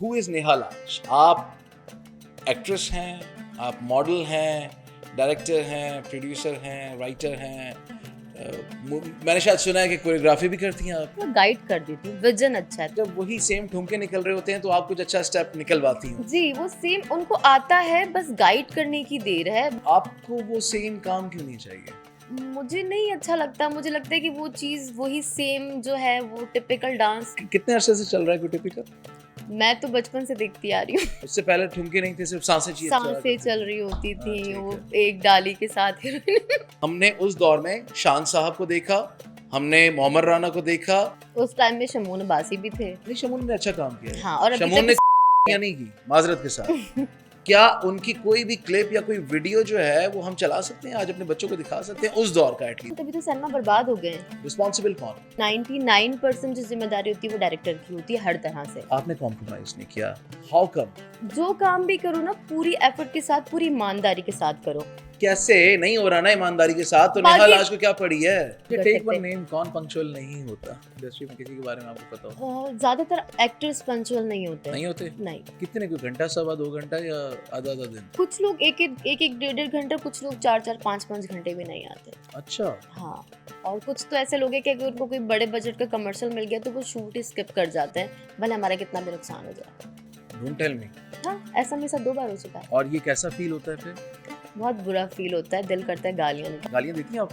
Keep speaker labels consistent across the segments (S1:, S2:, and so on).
S1: Who is Neha लाज? आप actress हैं, आप मॉडल हैं, डायरेक्टर हैं, प्रोड्यूसर हैं, राइटर हैं, मैंने शायद सुना है कि कोरियोग्राफी भी करती हैं आप।
S2: मैं गाइड कर देती हूँ, विजन अच्छा है।
S1: जब वही सेम ठुमके निकल रहे होते हैं तो आप कुछ अच्छा स्टेप निकलवाती हैं।
S2: जी, वो सेम उनको आता है, बस गाइड करने की देर है।
S1: आपको वो सेम काम क्यों नहीं चाहिए?
S2: मुझे नहीं अच्छा लगता, मुझे लगता है कि वो चीज़ वही सेम जो है वो टिपिकल डांस।
S1: कितने अरसे से चल रहा है कोई टिपिकल?
S2: मैं तो बचपन से देखती आ रही हूँ।
S1: उससे पहले ठुमके नहीं थे, सिर्फ सांसें चल
S2: सांसें चल रही होती
S1: हाँ,
S2: थी,
S1: ठीक
S2: वो
S1: है।
S2: एक डाली के साथ हीरोइन।
S1: हमने उस दौर में शान साहब को देखा, हमने मोहम्मद राना को देखा।
S2: उस टाइम में शमून अब्बासी भी थे।
S1: नहीं, शमून ने अच्छा काम किया है।
S2: हाँ, और अभी
S1: शमून ने
S2: तक
S1: या नहीं की, माजरत के साथ। क्या उनकी कोई भी क्लिप या कोई वीडियो जो है वो हम चला सकते हैं, आज अपने बच्चों को दिखा सकते हैं उस दौर का? एटलीस्ट
S2: तभी तो सिनेमा बर्बाद हो गए हैं।
S1: रिस्पॉन्सिबल कौन?
S2: 99% जो जिम्मेदारी होती है वो डायरेक्टर की होती है, हर तरह से।
S1: आपने कॉम्प्रोमाइज नहीं किया, हाउ कम?
S2: जो काम भी करो ना पूरी एफर्ट के साथ, पूरी ईमानदारी के साथ करो।
S1: कैसे नहीं हो रहा ना ईमानदारी के साथ? तो नेहा
S2: बाकी-
S1: लाज को क्या पड़ी है?
S2: कर
S1: टेक
S2: सकते।
S1: वन नेम, कौन पंक्चुअल नहीं होता इंडस्ट्री में? किसी के बारे में आपको पता हो?
S2: ज्यादातर एक्टर्स पंचुअल नहीं होते।
S1: नहीं होते?
S2: नहीं,
S1: कितने, कोई घंटा, सवा 2 घंटा या आधा दिन?
S2: कुछ लोग एक डेढ़ घंटा, कुछ लोग 4 5 घंटे भी नहीं आते।
S1: अच्छा।
S2: हाँ, और कुछ तो ऐसे लोग हैं कि अगर उनको कोई बड़े बजट का कमर्शियल मिल गया तो वो शूट ही स्किप कर जाते हैं, भले हमारा कितना भी नुकसान हो जाए।
S1: Don't tell me.
S2: हाँ, ऐसा मेरे साथ 2 बार हो चुका है।
S1: और ये कैसा फील होता है फिर?
S2: बहुत बुरा फील होता है, दिल करता है गालियाँ निकाल।
S1: गालियां देती हैं आप?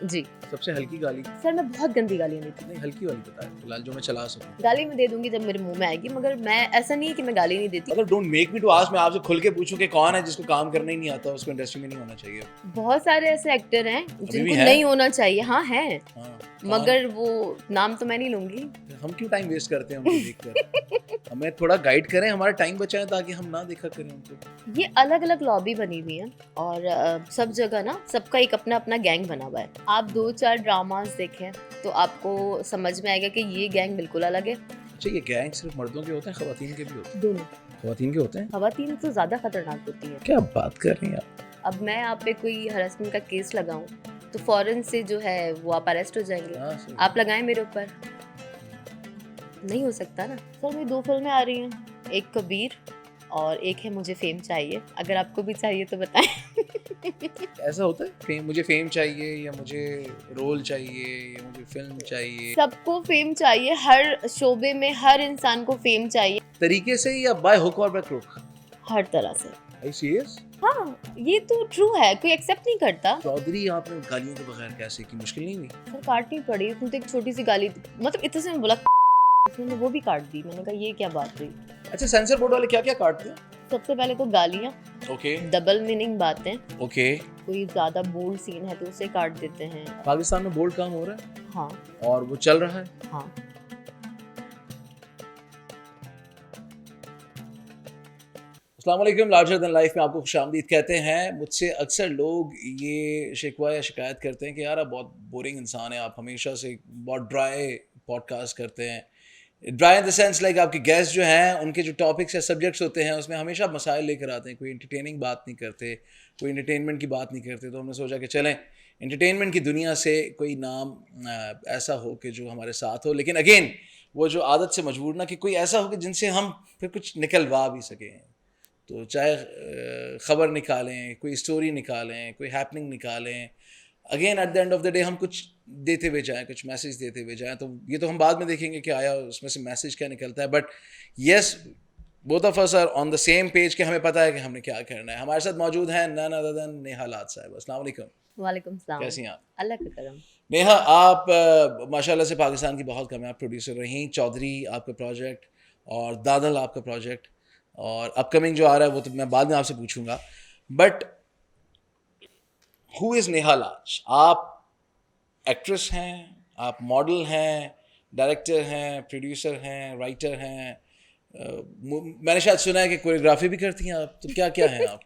S2: जी
S1: सबसे हल्की गाली?
S2: सर, मैं बहुत गंदी गालियाँ देती
S1: नहीं, हल्की वाली बताएं फिलहाल, जो मैं चला सकूं।
S2: हूँ। गाली मैं दे दूंगी जब मेरे मुंह में आएगी, मगर मैं ऐसा नहीं है कि मैं गाली नहीं देती।
S1: मतलब don't make me to ask, मैं आपसे खुल के पूछूं कि कौन है जिसको काम करना ही नहीं आता, उसको इंडस्ट्री में नहीं होना चाहिए?
S2: बहुत सारे ऐसे एक्टर हैं जिनको
S1: हैं?
S2: नहीं होना चाहिए। हाँ हैं,
S1: हाँ,
S2: मगर वो नाम तो मैं नहीं लूंगी।
S1: हम क्यों टाइम वेस्ट करते हैं उनको देखकर? हमें थोड़ा गाइड करें, हमारा टाइम बचाएं ताकि हम ना देखा करें उनको।
S2: ये अलग अलग लॉबी बनी हुई है और सब जगह ना सबका एक अपना अपना गैंग बना हुआ है। आप 2-4 ड्रामास देखें तो आपको समझ में आएगा कि ये गैंग बिल्कुल अलग है।
S1: अच्छा, ये गैंग सिर्फ मर्दों के होते हैं, खवातीन के भी होते हैं?
S2: दोनों।
S1: खवातीन के होते हैं?
S2: खवातीन तो ज्यादा खतरनाक होती है।
S1: क्या बात कर रही हैं आप?
S2: अब मैं आप पे कोई हरासमेंट का केस लगाऊं तो फौरन से जो है वो आप अरेस्ट हो जाएंगे।
S1: हाँ, सही।
S2: आप लगाएं मेरे ऊपर, नहीं हो सकता ना। सर, मेरी 2 फिल्में आ रही हैं, एक कबीर और एक है मुझे फेम चाहिए। अगर आपको भी चाहिए तो बताएं।
S1: ऐसा होता है? मुझे फेम चाहिए या मुझे रोल चाहिए या मुझे फिल्म चाहिए?
S2: सबको फेम चाहिए, हर शोबे में हर इंसान को फेम चाहिए,
S1: तरीके से या बाय हुक और बाय क्रुक?
S2: हर तरह से।
S1: Are you serious?
S2: हाँ, ये तो ट्रू है, कोई एक्सेप्ट नहीं करता।
S1: चौधरी आपने गालियों के बगैर कैसे की? मुश्किल नहीं हुई?
S2: सर, काटनी पड़ी, उसने तो एक छोटी सी गाली, मतलब इतने से मैं बोला उसने वो भी काट दी। मैंने कहा ये क्या बात हुई।
S1: अच्छा, सेंसर बोर्ड वाले क्या क्या काटते हैं?
S2: सबसे पहले तो गालियाँ,
S1: ओके
S2: डबल मीनिंग बातें,
S1: ओके।
S2: कोई ज्यादा बोल्ड सीन है तो उसे काट देते हैं।
S1: पाकिस्तान में बोल्ड काम हो रहा है
S2: हाँ
S1: और वो चल रहा है।
S2: हाँ।
S1: अस्सलाम वालेकुम, लार्जर देन लाइफ में आपको खुशामदीद कहते हैं। मुझसे अक्सर लोग ये शिकवा या शिकायत करते हैं कि यार आप बहुत बोरिंग इंसान हैं, आप हमेशा से बहुत ड्राई पॉडकास्ट करते हैं। Dry in the sense like आपके गेस्ट जो हैं उनके जो टॉपिक्स या सब्जेक्ट्स होते हैं उसमें हमेशा मसाइल लेकर आते हैं, कोई एंटरटेनिंग बात नहीं करते, कोई एंटरटेनमेंट की बात नहीं करते। तो हमने सोचा कि चलें एंटरटेनमेंट की दुनिया से कोई नाम ऐसा हो कि जो हमारे साथ हो, लेकिन अगेन वो जो आदत से मजबूर ना कि कोई ऐसा हो कि जिनसे हम फिर कुछ निकलवा भी सकें। तो चाहे ख़बर निकालें, कोई स्टोरी निकालें, कोई हैपनिंग निकालें, again at the end of the day हम कुछ देते हुए जाएं, कुछ मैसेज देते हुए जाएं। तो ये तो हम बाद में देखेंगे कि आया उसमें से मैसेज क्या निकलता है, but yes both of us are on the same page कि हमें पता है कि हमने क्या करना है। हमारे साथ मौजूद हैं नन अदर देन नेहा लाज साहब। अस्सलाम वालेकुम।
S2: वालेकुम सलाम।
S1: कैसी हैं आप?
S2: अल्लाह का करम।
S1: नेहा, आप माशाल्लाह से पाकिस्तान की बहुत कम है, आप प्रोड्यूसर रहीं। चौधरी आपका प्रोजेक्ट और दादल आपका प्रोजेक्ट और अपकमिंग जो आ रहा है वो तो मैं बाद में आपसे पूछूंगा, बट हु इज़ नेहा लाज? आप एक्ट्रेस हैं, आप मॉडल हैं, डायरेक्टर हैं, प्रोड्यूसर हैं, राइटर हैं, मैंने शायद सुना है कि कोरियोग्राफी भी करती हैं आप। तो क्या क्या हैं आप?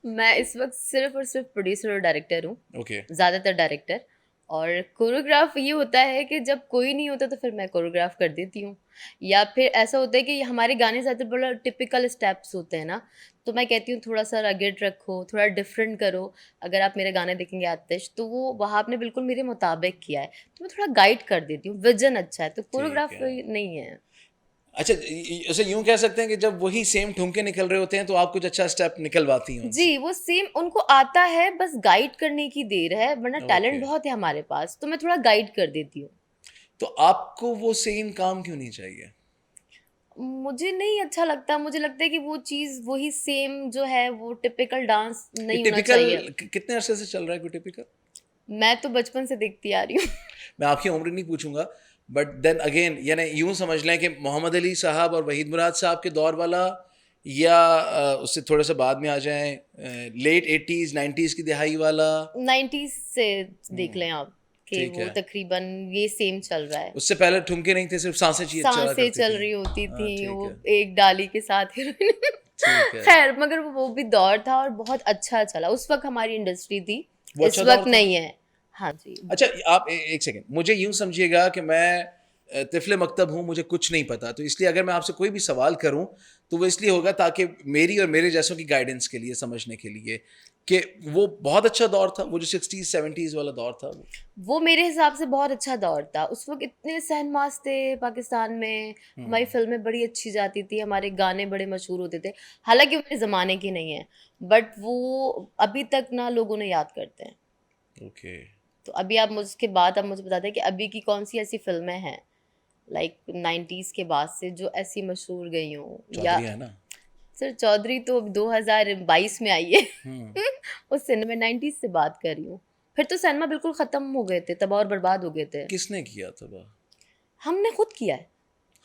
S2: मैं इस वक्त सिर्फ और सिर्फ प्रोड्यूसर और डायरेक्टर हूँ,
S1: ओके
S2: ज़्यादातर डायरेक्टर। और कोरियोग्राफ ये होता है कि जब कोई नहीं होता तो फिर मैं कोरियोग्राफ कर देती हूँ, या फिर ऐसा होता है कि हमारे गाने ज़्यादा बड़ा टिपिकल स्टेप्स होते हैं ना, तो मैं कहती हूँ थोड़ा सा रगेड रखो, थोड़ा डिफरेंट करो। अगर आप मेरे गाने देखेंगे आतिश, तो वो वहाँ आपने बिल्कुल मेरे मुताबिक किया है, तो मैं थोड़ा गाइड कर देती हूँ। विजन अच्छा है तो कोरियोग्राफ
S1: है।
S2: नहीं है।
S1: अच्छा, ऐसे यूं कह सकते हैं कि जब वही सेम ठुमके निकल रहे होते हैं तो आप कुछ अच्छा स्टेप निकलवाती हैं उनसे।
S2: जी, वो सेम उनको आता है, बस गाइड करने की देर है, वरना
S1: ओके,
S2: टैलेंट बहुत है हमारे पास, तो मैं थोड़ा गाइड कर देती हूँ।
S1: तो आपको वो सेम काम क्यों नहीं चाहिए?
S2: मुझे नहीं अच्छा लगता, मुझे लगता है कि वो चीज़ वही सेम जो है वो टिपिकल डांस
S1: ये
S2: नहीं होना
S1: टिपिकल
S2: चाहिए।
S1: कितने अरसे से चल रहा है कोई टिपिकल?
S2: मैं तो बचपन से देखती आ रही हूँ।
S1: मैं आपकी उम्र नहीं पूछूंगा, बट देन अगेन यानी यूं समझ लें कि मोहम्मद अली साहब और वहीद मुराद साहब के दौर वाला, या उससे थोड़ा सा बाद में आ जाएं लेट 80s 90s की दिहाई वाला।
S2: 90s से देख लें आप कि
S1: ठीक
S2: वो
S1: है,
S2: तकरीबन ये सेम चल रहा है।
S1: उससे पहले ठुमके नहीं थे, सिर्फ सांसें चला
S2: सांसें
S1: करती
S2: चल
S1: थी।
S2: रही होती
S1: हाँ
S2: थी,
S1: ठीक
S2: वो
S1: है,
S2: एक डाली के साथ हीरोइन।
S1: ठीक है।
S2: खैर, मगर वो भी दौर था और बहुत अच्छा चला। उस वक्त हमारी इंडस्ट्री थी,
S1: वो
S2: इस
S1: अच्छा दौर
S2: वक्त
S1: था।
S2: नहीं है। हाँ जी।
S1: अच्छा, आप एक सेकेंड, मुझे यूं समझिएगा कि मैं तिफले मकतब हूँ, मुझे कुछ नहीं पता, तो इसलिए अगर मैं आपसे कोई भी सवाल करूं तो वो इसलिए होगा ताकि मेरी और मेरे जैसों की गाइडेंस के लिए, समझने के लिए कि वो बहुत अच्छा दौर था, वो जो 60s 70s वाला दौर था वो।
S2: वो मेरे हिसाब से बहुत अच्छा दौर था। उस वक्त इतने सनमास थे पाकिस्तान में, हमारी फिल्में बड़ी अच्छी जाती थी, हमारे गाने बड़े मशहूर होते थे। हालांकि वो मेरे ज़माने की नहीं है, बट वो अभी तक ना लोगों ने याद करते हैं।
S1: ओके,
S2: तो अभी आप मुझके बाद आप मुझे बताते हैं कि अभी की कौन सी ऐसी फिल्में हैं लाइक 90s के बाद से जो ऐसी मशहूर गई हों, या
S1: चौधरी है ना।
S2: सर चौधरी तो अब 2022 में आई है।
S1: हम्म।
S2: उससे मैं 90s से बात कर रही हूँ। फिर तो सिनेमा बिल्कुल ख़त्म हो गए थे, तबाह और बर्बाद हो गए थे।
S1: किसने किया था वह?
S2: हमने खुद किया है।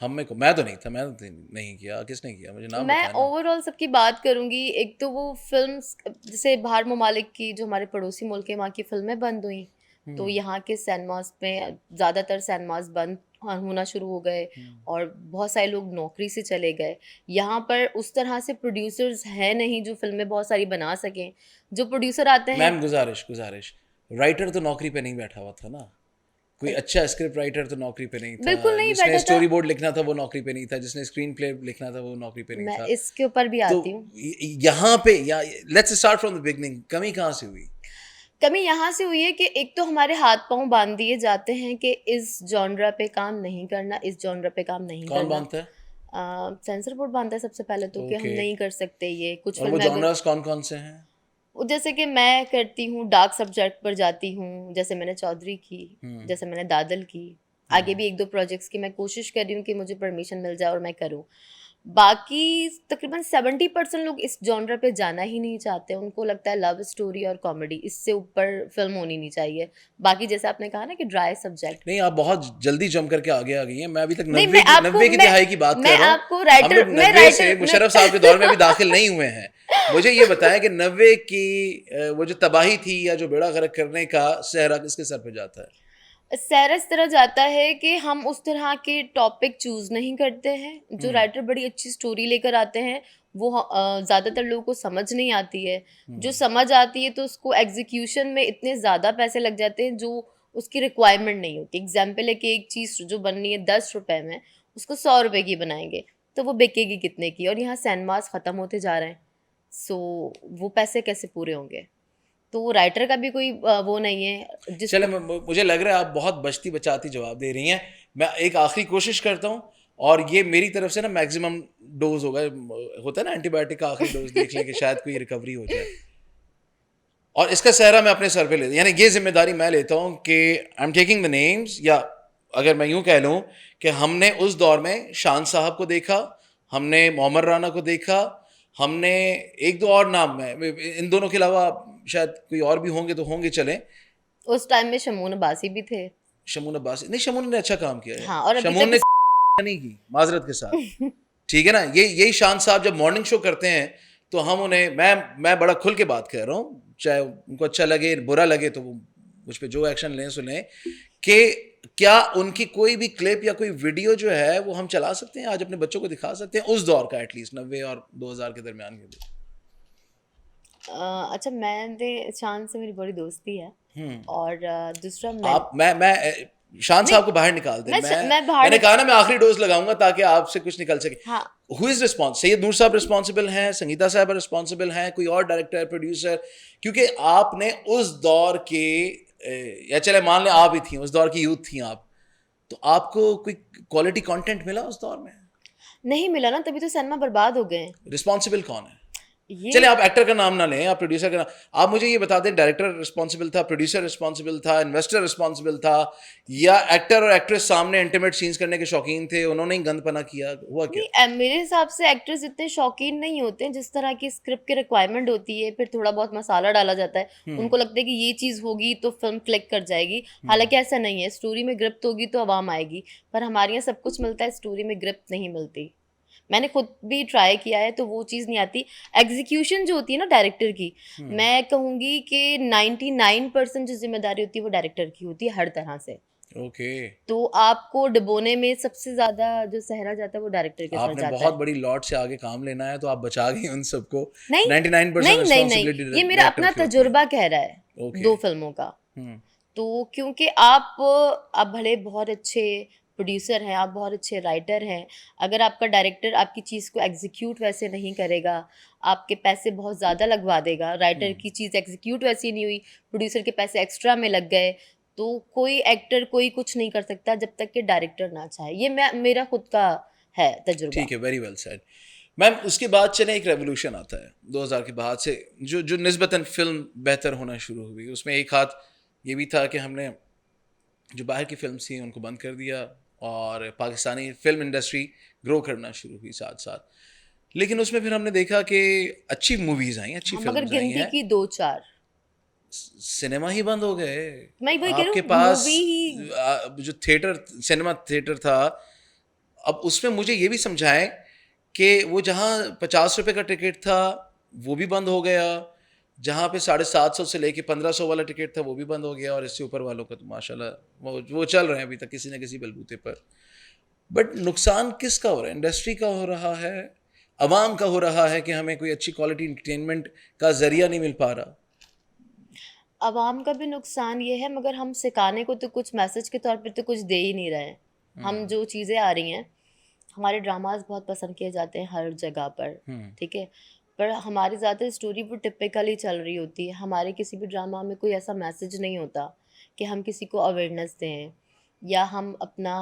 S1: मैं तो नहीं था, मैं तो नहीं किया, किसने किया, मुझे नाम
S2: मैं
S1: बताया ना।
S2: ओवरऑल सबकी बात करूंगी। एक तो वो फिल्म्स जैसे बाहर ममालिक की, जो हमारे पड़ोसी मुल्क है, वहाँ की फिल्में बंद हुई, तो यहाँ के सिनेमास में ज़्यादातर सिनेमास बंद होना शुरू हो गए और बहुत सारे लोग नौकरी से चले गए। यहाँ पर उस तरह से प्रोड्यूसर्स हैं नहीं जो फिल्में बहुत सारी बना सकें। जो प्रोड्यूसर आते हैं,
S1: मैम, गुजारिश गुजारिश, राइटर तो नौकरी पे नहीं बैठा हुआ था ना, कोई अच्छा स्क्रिप्ट राइटर तो नौकरी पे नहीं था,
S2: बिल्कुल नहीं
S1: जिसने
S2: बैठा था।
S1: स्टोरी बोर्ड लिखना था वो नौकरी पे नहीं था, जिसने स्क्रीन प्ले लिखना था वो नौकरी पे नहीं
S2: मैं
S1: था।
S2: इसके ऊपर भी
S1: तो
S2: आती हूँ।
S1: यहाँ पे, या let's start from the beginning, कमी कहाँ से हुई?
S2: कमी यहाँ से हुई है कि एक तो हमारे हाथ पांव बांध दिए जाते हैं कि इस जॉनरा पे काम नहीं करना, इस जॉनरा पे काम नहीं
S1: कौन
S2: करना।
S1: बांधता है?
S2: सेंसर बोर्ड बांधता है सबसे पहले तो, कि हम
S1: ओके,
S2: नहीं कर सकते ये कुछ
S1: और वो
S2: फिल्में अगर।
S1: जॉनर्स कौन कौन से हैं?
S2: जैसे कि मैं करती हूँ डार्क सब्जेक्ट पर जाती हूँ, जैसे मैंने चौधरी की, जैसे मैंने दादल की। आगे भी एक दो प्रोजेक्ट्स की मैं कोशिश कर रही हूँ कि मुझे परमिशन मिल जाए और मैं करूँ। बाकी तकरीबन 70% लोग इस जॉनर पे जाना ही नहीं चाहते। उनको लगता है लव स्टोरी और कॉमेडी, इससे ऊपर फिल्म होनी नहीं चाहिए। बाकी जैसे आपने कहा ना कि ड्राई सब्जेक्ट।
S1: नहीं, आप बहुत जल्दी जम करके आगे आ गई हैं, मैं अभी तक
S2: नहीं, मैं आपको
S1: नब्बे की दिहाई की बात
S2: मैं
S1: कर रहा हूँ।
S2: आपको
S1: हम लोग
S2: मैं
S1: 90 से
S2: राइटर मैं
S1: मुशर्रफ साहब के दौर में अभी दाखिल नहीं हुए हैं। मुझे ये बताएं कि 90 की वो जो तबाही थी या जो बेड़ा गर्क करने का सहरा किसके सर पे जाता है?
S2: सैर इस तरह जाता है कि हम उस तरह के टॉपिक चूज नहीं करते हैं। जो राइटर बड़ी अच्छी स्टोरी लेकर आते हैं वो ज़्यादातर लोगों को समझ नहीं आती है। जो समझ आती है तो उसको एग्जीक्यूशन में इतने ज़्यादा पैसे लग जाते हैं जो उसकी रिक्वायरमेंट नहीं होती। एग्जाम्पल है कि एक चीज़ जो बननी है 10 रुपए में, उसको 100 रुपए की बनाएंगे, तो वो बिकेगी कितने की? और यहाँ सिनेमास ख़त्म होते जा रहे हैं, सो वो पैसे कैसे पूरे होंगे? तो राइटर का भी कोई वो नहीं है
S1: चले,
S2: जिसको।
S1: मुझे लग रहा है आप बहुत बचती बचाती जवाब दे रही हैं। मैं एक आखिरी कोशिश करता हूँ, और ये मेरी तरफ से ना मैक्सिमम डोज होगा, होता है ना एंटीबायोटिक का आखिरी डोज, देख लें कि शायद कोई रिकवरी हो जाए। और इसका सहरा मैं अपने सर पे लेता, यानी ये जिम्मेदारी मैं लेता हूँ कि I am taking the names, या अगर मैं यूं कह लूँ कि हमने उस दौर में शान साहब को देखा, हमने मोहम्मद राना को देखा, हमने एक दो और नाम है, इन दोनों के अलावा शायद कोई और भी होंगे तो होंगे, चलें।
S2: उस टाइम में शमून अब्बासी भी थे।
S1: शमून अब्बासी नहीं, शमून ने अच्छा काम किया है,
S2: हाँ, और अभी
S1: शमून
S2: तक
S1: ने नहीं की, माजरत के साथ, ठीक है ना। यही शान साहब जब मॉर्निंग शो करते हैं तो हम उन्हें, मैं बड़ा खुल के बात कर रहा हूँ, चाहे उनको अच्छा लगे बुरा लगे तो वो मुझ पे जो एक्शन लें सो लें, कि क्या उनकी कोई भी क्लिप या कोई वीडियो जो है वो हम चला सकते हैं, आज अपने बच्चों को दिखा सकते हैं, उस दौर का, एटलीस्ट 90 और 2000 के दरमियान के लिए।
S2: अच्छा, मैंने शान से मेरी बड़ी दोस्ती है। और दूसरा
S1: आप मैं शान
S2: नहीं,
S1: साहब को बाहर निकाल दें,
S2: मैं बाहर
S1: मैंने कहा ना मैं आखिरी डोज लगाऊंगा ताकि आपसे कुछ निकल सके।
S2: हाँ।
S1: Who is response? Syed Noor sahab responsible हैं, संगीता साहब रिस्पॉन्सिबल हैं, कोई और डायरेक्टर प्रोड्यूसर? क्योंकि आपने उस दौर के या चले मान लें आप ही थी, उस दौर की यूथ थी आप, तो आपको कोई क्वालिटी कंटेंट मिला उस दौर में?
S2: नहीं मिला ना, तभी तो सिनेमा बर्बाद हो गए हैं।
S1: रिस्पॉन्सिबल कौन है?
S2: ये
S1: चलिए आप एक्टर का नाम ना लें, आप प्रोड्यूसर का नाम, आप मुझे ये बता दें, डायरेक्टर रिस्पॉन्सिबल था, प्रोड्यूसर रिस्पॉन्सिबल था, इन्वेस्टर रिस्पॉन्सिबल था, या एक्टर और एक्ट्रेस सामने इंटीमेट सीन्स करने के शौकीन थे, उन्होंने ही गंदपना किया, हुआ क्या?
S2: नहीं, मेरे हिसाब से एक्टर्स इतने शौकीन नहीं होते हैं, जिस तरह की स्क्रिप्ट की रिक्वायरमेंट होती है, फिर थोड़ा बहुत मसाला डाला जाता है, उनको लगता है कि ये चीज़ होगी तो फिल्म क्लिक कर जाएगी। हालांकि ऐसा नहीं है, स्टोरी में ग्रिप्ट होगी तो आवाम आएगी, पर हमारे यहाँ सब कुछ मिलता है, स्टोरी में ग्रिप्ट नहीं मिलती। मैंने खुद भी ट्राई किया है तो वो चीज़ नहीं आती। एग्जीक्यूशन जो होती है ना डायरेक्टर की, मैं कहूँगी कि 99% जो जिम्मेदारी होती है वो डायरेक्टर की होती है हर तरह से।
S1: ओके।
S2: तो आपको डुबोने में सबसे ज़्यादा जो सहरा जाता है वो डायरेक्टर के सर
S1: आपने
S2: जाता
S1: बहुत
S2: है।
S1: बड़ी लॉट से आगे काम लेना है, तो आप बचा गए उन सबको।
S2: नहीं
S1: 99%
S2: नहीं नहीं नहीं,
S1: रिस्पॉन्सिबिलिटी
S2: ये मेरा
S1: डायरेक्टर
S2: अपना
S1: की होती है।
S2: तजुर्बा कह रहा है
S1: ओके।
S2: 2 फिल्मों का।
S1: हम्म।
S2: तो क्योंकि आप भले बहुत अच्छे प्रोड्यूसर हैं, आप बहुत अच्छे राइटर हैं, अगर आपका डायरेक्टर आपकी चीज़ को एग्जीक्यूट वैसे नहीं करेगा, आपके पैसे बहुत ज़्यादा लगवा देगा, राइटर की चीज़ एग्जीक्यूट वैसी नहीं हुई, प्रोड्यूसर के पैसे एक्स्ट्रा में लग गए, तो कोई एक्टर कोई कुछ नहीं कर सकता जब तक कि डायरेक्टर ना चाहे। ये मेरा खुद का है तजुर्बा।
S1: ठीक है, वेरी वेल सेड। मैम उसके बाद चले, एक रेवोल्यूशन आता है 2000 के बाद से, जो जो निस्बतन फिल्म बेहतर होना शुरू हुई। उसमें एक हाथ ये भी था कि हमने जो बाहर की फिल्म थी उनको बंद कर दिया, और पाकिस्तानी फिल्म इंडस्ट्री ग्रो करना शुरू हुई साथ साथ। लेकिन उसमें फिर हमने देखा कि अच्छी मूवीज़ आई, अच्छी
S2: हम अगर
S1: फिल्म्स आई
S2: गिनती
S1: हैं,
S2: की 2-4,
S1: सिनेमा ही बंद हो गए।
S2: मैं वही कह रही
S1: आपके
S2: हूँ,
S1: पास
S2: मूवी ही।
S1: जो थिएटर, सिनेमा थिएटर था, अब उसमें मुझे ये भी समझाएं कि वो जहाँ 50 रुपए का टिकट था वो भी बंद हो गया, जहाँ पे 750 से लेके 1500 वाला टिकट था वो भी बंद हो गया, और इससे ऊपर वालों का तो माशाल्लाह वो चल रहे हैं अभी तक किसी न किसी बलबूते पर। बट नुकसान किसका हो रहा है? इंडस्ट्री का हो रहा है, अवाम का हो रहा है कि हमें कोई अच्छी क्वालिटी इंटरटेनमेंट का जरिया नहीं मिल पा रहा?
S2: आवाम का भी नुकसान ये है, मगर हम सिखाने को तो कुछ मैसेज के तौर पे तो कुछ दे ही नहीं रहे हैं। हम जो चीज़ें आ रही हैं, हमारे ड्रामाज बहुत पसंद किए जाते हैं हर जगह पर, ठीक है, पर हमारी ज़्यादा स्टोरी वो टिपिकली चल रही होती है। हमारे किसी भी ड्रामा में कोई ऐसा मैसेज नहीं होता कि हम किसी को अवेयरनेस दें, या हम अपना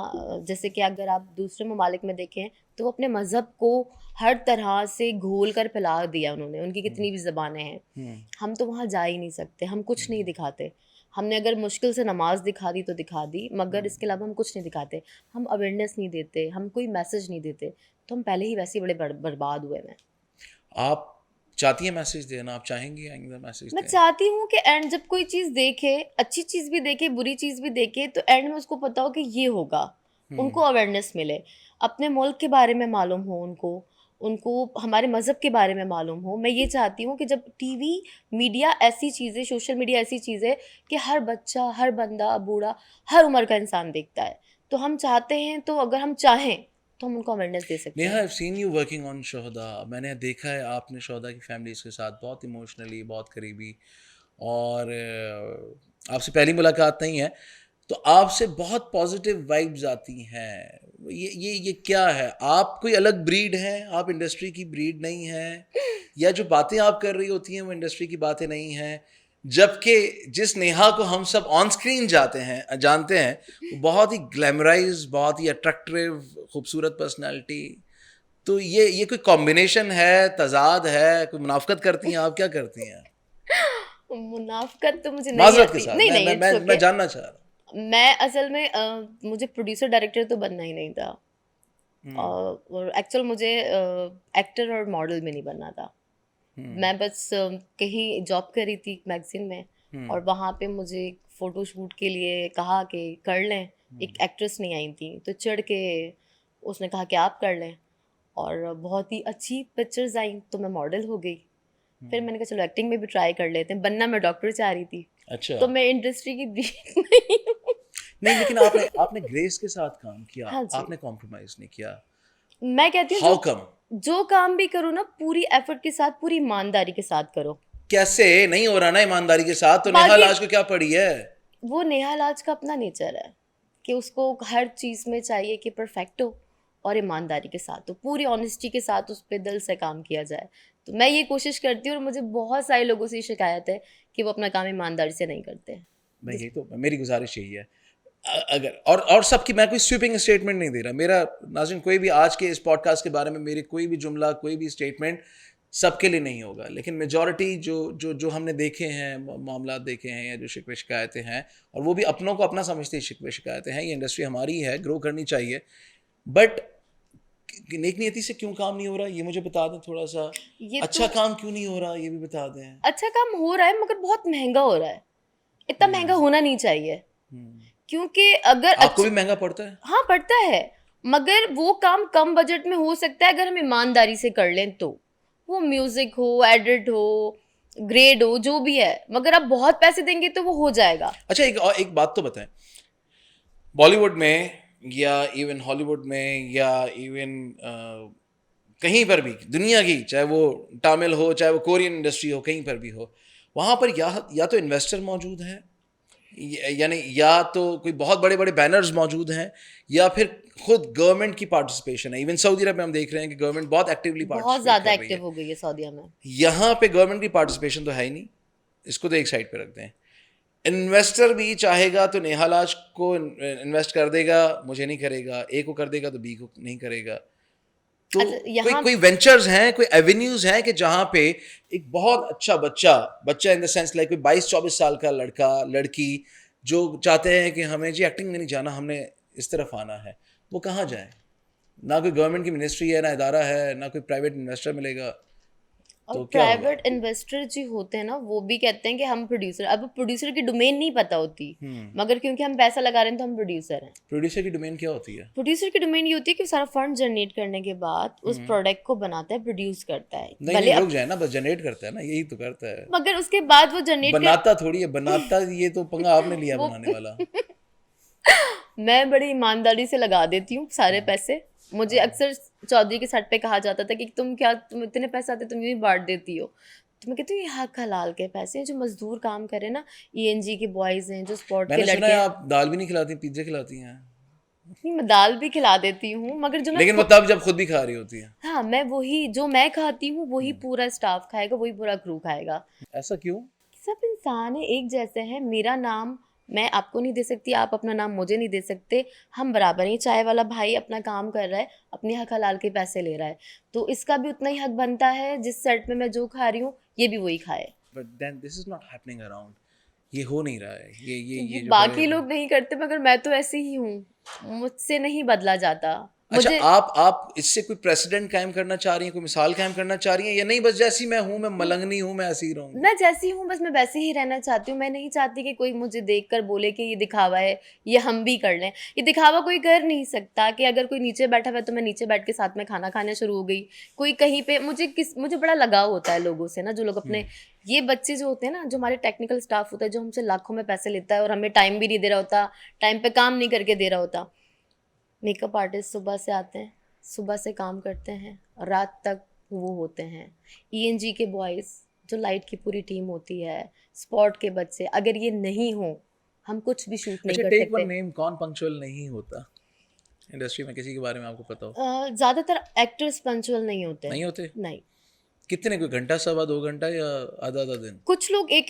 S2: जैसे कि अगर आप दूसरे ममालिक में देखें तो वो अपने मज़हब को हर तरह से घोल कर फैला दिया उन्होंने, उनकी कितनी भी ज़बानें हैं। हम तो वहाँ जा ही नहीं सकते, हम कुछ नहीं दिखाते। हमने अगर मुश्किल से नमाज दिखा दी तो दिखा दी, मगर इसके अलावा हम कुछ नहीं दिखाते। हम अवेयरनेस नहीं देते, हम कोई मैसेज नहीं देते, तो हम पहले ही वैसे ही बड़े बर्बाद हुए हैं।
S1: आप चाहती हैं मैसेज देना? आप चाहेंगी आइंदा मैसेज
S2: मैं
S1: दें?
S2: चाहती हूँ कि एंड जब कोई चीज़ देखे, अच्छी चीज़ भी देखे, बुरी चीज़ भी देखे, तो एंड में उसको पता हो कि ये होगा, उनको अवेयरनेस मिले, अपने मुल्क के बारे में मालूम हो उनको, उनको हमारे मज़हब के बारे में मालूम हो। मैं ये चाहती हूँ कि जब टीवी, मीडिया ऐसी चीज़ें, सोशल मीडिया ऐसी चीज़ है कि हर बच्चा, हर बंदा, बूढ़ा, हर उम्र का इंसान देखता है, तो हम चाहते हैं, तो अगर हम चाहें तो हम उनको अवेयरनेस दे सकते
S1: नेहा,
S2: हैं।
S1: I seen you working on Shohda. मैंने देखा है आपने शोहदा की फैमिलीज के साथ बहुत इमोशनली, बहुत करीबी, और आपसे पहली मुलाकात नहीं है, तो आपसे बहुत पॉजिटिव वाइब्स आती हैं। ये क्या है? आप कोई अलग ब्रीड हैं? आप इंडस्ट्री की ब्रीड नहीं हैं, या जो बातें आप कर रही होती हैं वो इंडस्ट्री की बातें नहीं हैं? जबकि जिस नेहा को हम सब ऑन स्क्रीन जानते हैं, वो बहुत ही ग्लैमराइज, बहुत ही अट्रैक्टिव, खूबसूरत पर्सनालिटी। तो ये कोई कॉम्बिनेशन है, तजाद है, कोई मुनाफकत करती हैं? आप क्या करती हैं?
S2: मुनाफकत तो मुझे नहीं
S1: माजरत के
S2: आती,
S1: साथ,
S2: नहीं नहीं, इट्स
S1: मैं
S2: ओके।
S1: जानना चाह रहा
S2: मैं असल में मुझे प्रोड्यूसर डायरेक्टर तो बनना ही नहीं था,
S1: हूँ।
S2: और एक्चुअल मुझे एक्टर और मॉडल में नहीं बनना था। मैं बस कहीं जॉब करी थी मैगजीन में, और वहाँ पे मुझे फ़ोटो शूट के लिए कहा कि कर लें। एक एक्ट्रेस नहीं आई थी, तो चढ़ के उसने कहा कि आप कर लें, और बहुत ही अच्छी पिक्चर्स आई तो मैं मॉडल हो गई। फिर मैंने कहा चलो एक्टिंग में भी ट्राई कर लेते हैं। बनना मैं डॉक्टर चाह रही थी,
S1: अच्छा।
S2: तो मैं इंडस्ट्री की ब्रीड नहीं हूँ।
S1: नहीं, लेकिन आपने ग्रेस के साथ काम किया,
S2: हाँ जी,
S1: आपने कॉम्प्रोमाइज नहीं किया।
S2: मैं कहती हूँ
S1: हाउ
S2: जो
S1: कम?
S2: जो काम भी करो ना, पूरी एफर्ट के साथ, पूरी ईमानदारी के साथ करो।
S1: कैसे नहीं हो रहा ना ईमानदारी के साथ? तो नेहा
S2: बाकी
S1: लाज को क्या पड़ी है?
S2: वो नेहा लाज का अपना नेचर है कि उसको हर चीज़ में चाहिए कि परफेक्ट हो और ईमानदारी के साथ हो, पूरी ऑनेस्टी के साथ उस पर दिल से काम किया जाए। तो मैं ये कोशिश करती हूँ, और मुझे बहुत सारे लोगों से शिकायत है कि वो अपना काम ईमानदारी से नहीं करते।
S1: मैं यही तो, मेरी गुजारिश यही है, अगर और सबकी, मैं कोई स्वीपिंग स्टेटमेंट नहीं दे रहा, मेरा नाज़रीन कोई भी आज के इस पॉडकास्ट के बारे में मेरी कोई भी जुमला, कोई भी स्टेटमेंट सबके लिए नहीं होगा, लेकिन मेजॉरिटी जो हमने देखे हैं, मामला देखे हैं, या जो शिकवे शिकायतें हैं, और वो भी अपनों को अपना समझते ही शिकवे शिकायतें हैं, ये इंडस्ट्री हमारी है, ग्रो करनी चाहिए, बट नेक नियति से क्यों काम नहीं हो रहा, ये मुझे बता दें थोड़ा सा।
S2: ये
S1: अच्छा
S2: तो
S1: काम क्यों नहीं हो रहा, ये भी बता दें।
S2: अच्छा काम हो रहा है मगर बहुत महंगा हो रहा है, इतना महंगा होना नहीं चाहिए, क्योंकि अगर
S1: आपको भी महंगा पड़ता है?
S2: हाँ पड़ता है, मगर वो काम कम बजट में हो सकता है अगर हम ईमानदारी से कर लें तो। वो म्यूजिक हो, एडिट हो, ग्रेड हो, जो भी है, मगर आप बहुत पैसे देंगे तो वो हो जाएगा।
S1: अच्छा, एक बात तो बताएं, बॉलीवुड में या इवन हॉलीवुड में या इवन कहीं पर भी दुनिया की, चाहे वो तमिल हो, चाहे वो कोरियन इंडस्ट्री हो, कहीं पर भी हो, वहाँ पर या तो इन्वेस्टर मौजूद हैं, यानी या तो कोई बहुत बड़े बड़े बैनर्स मौजूद हैं, या फिर खुद गवर्नमेंट की पार्टिसिपेशन है। इवन सऊदी अरब में हम देख रहे हैं कि गवर्नमेंट बहुत एक्टिवली
S2: बहुत
S1: पार्टिसिपेट
S2: ज्यादा
S1: कर रही
S2: एक्टिव
S1: है।
S2: हो गई है सऊदीया में।
S1: यहाँ पे गवर्नमेंट की पार्टिसिपेशन तो है ही नहीं, इसको तो एक साइड पे रखते हैं। इन्वेस्टर भी चाहेगा तो नेहालाज को इन्वेस्ट कर देगा, मुझे नहीं करेगा, ए को कर देगा तो बी को नहीं करेगा। तो
S2: अच्छा, यहाँ
S1: कोई वेंचर्स हैं, कोई एवेन्यूज हैं कि जहाँ पे एक बहुत अच्छा बच्चा इन द सेंस लाइक कोई 22-24 साल का लड़का लड़की जो चाहते हैं कि हमें जी एक्टिंग में नहीं जाना, हमने इस तरफ आना है, वो कहाँ जाए? ना कोई गवर्नमेंट की मिनिस्ट्री है, ना इदारा है, ना कोई प्राइवेट इन्वेस्टर मिलेगा,
S2: और
S1: तो क्या होगा?
S2: प्राइवेट इन्वेस्टर जो होते हैं ना, वो भी कहते हैं कि हम प्रोड्यूसर, अब प्रोड्यूसर की डोमेन नहीं पता होती, मगर क्योंकि हम पैसा लगा रहे हैं तो हम प्रोड्यूसर हैं।
S1: प्रोड्यूसर की डोमेन क्या होती है?
S2: प्रोड्यूसर की डोमेन ये होती है कि सारा फंड जनरेट करने के बाद उस प्रोडक्ट को बनाता है, प्रोड्यूस करता है,
S1: नहीं नहीं, रुक जाए ना, बस जनरेट करता है ना, यही तो करता है,
S2: मगर उसके बाद वो जनरेट
S1: बनाता थोड़ी है। बनाता ये तो पंगा आपने लिया बनाने वाला।
S2: मैं बड़ी ईमानदारी से लगा देती हूँ सारे पैसे। मुझे अक्सर चौधरी के सेट पे कहा जाता था कि तुम इतने पैसे आते तुम यूं ही बांट देती हो, तो मैं कहती हूँ ये हक हलाल के पैसे हैं, जो मजदूर काम करे ना, ईएनजी के बॉयज हैं, जो स्पोर्ट के
S1: मैंने सुना
S2: लड़के
S1: है
S2: हैं।
S1: आप दाल भी नहीं खिलाती, पिज्जे खिलाती हैं।
S2: नहीं, मैं दाल भी खिला देती हूँ, मगर जो मैं
S1: लेकिन वो तब जब खुद भी खा रही होती है।
S2: हाँ, मैं वही जो मैं खाती हूँ वही पूरा स्टाफ खाएगा, वही पूरा क्रू खाएगा।
S1: ऐसा क्यों?
S2: सब इंसान है, एक जैसे हैं। मेरा नाम मैं आपको नहीं दे सकती, आप अपना नाम मुझे नहीं दे सकते, हम बराबर हैं। चाय वाला भाई अपना काम कर रहा है, अपने हक हलाल के पैसे ले रहा है, तो इसका भी उतना ही हक बनता है, जिस सेट में मैं जो खा रही हूँ ये भी वही खाए।
S1: But then this is not happening around, ये हो नहीं रहा है, ये जो
S2: बाकी
S1: बड़े।
S2: लोग नहीं करते, मगर मैं तो ऐसी ही हूँ, मुझसे नहीं बदला जाता।
S1: अच्छा,
S2: मुझे
S1: आप इससे कोई प्रेसिडेंट कायम करना चाह रही हैं, कोई मिसाल कायम करना चाह रही हैं, या नहीं बस जैसी मैं हूँ, मैं मलंगनी हूँ, मैं ऐसी ही रहूँगी?
S2: मैं जैसी हूँ बस मैं वैसे ही रहना चाहती हूँ। मैं नहीं चाहती कि कोई मुझे देखकर बोले कि ये दिखावा है, ये हम भी कर लें। ये दिखावा कोई कर नहीं सकता कि अगर कोई नीचे बैठा हुआ है तो मैं नीचे बैठ के साथ में खाना खाना शुरू हो गई। कोई कहीं पे मुझे बड़ा लगाव होता है लोगों से ना, जो लोग अपने ये बच्चे जो होते हैं ना, जो हमारे टेक्निकल स्टाफ होता है, जो हमसे लाखों में पैसे लेता है और हमें टाइम भी नहीं दे रहा होता, टाइम पे काम नहीं करके दे रहा होता। मेकअप आर्टिस्ट सुबह से आते हैं, सुबह से काम करते हैं, रात तक वो होते हैं। ईएनजी के बॉयज़, जो लाइट की पूरी टीम होती है, स्पॉट के बच्चे, अगर ये नहीं हो हम कुछ भी शूट नहीं
S1: अच्छा,
S2: कर
S1: टेक वन
S2: सकते।
S1: नेम, कौन पंक्चुअल नहीं होता इंडस्ट्री में, किसी के बारे में आपको पता हो?
S2: ज़्यादातर एक्टर्स पंचुअल नहीं होते।
S1: नहीं होते?
S2: नहीं,
S1: कितने, कोई घंटा, सवा 2 घंटा, या आधा आधा दिन?
S2: कुछ लोग एक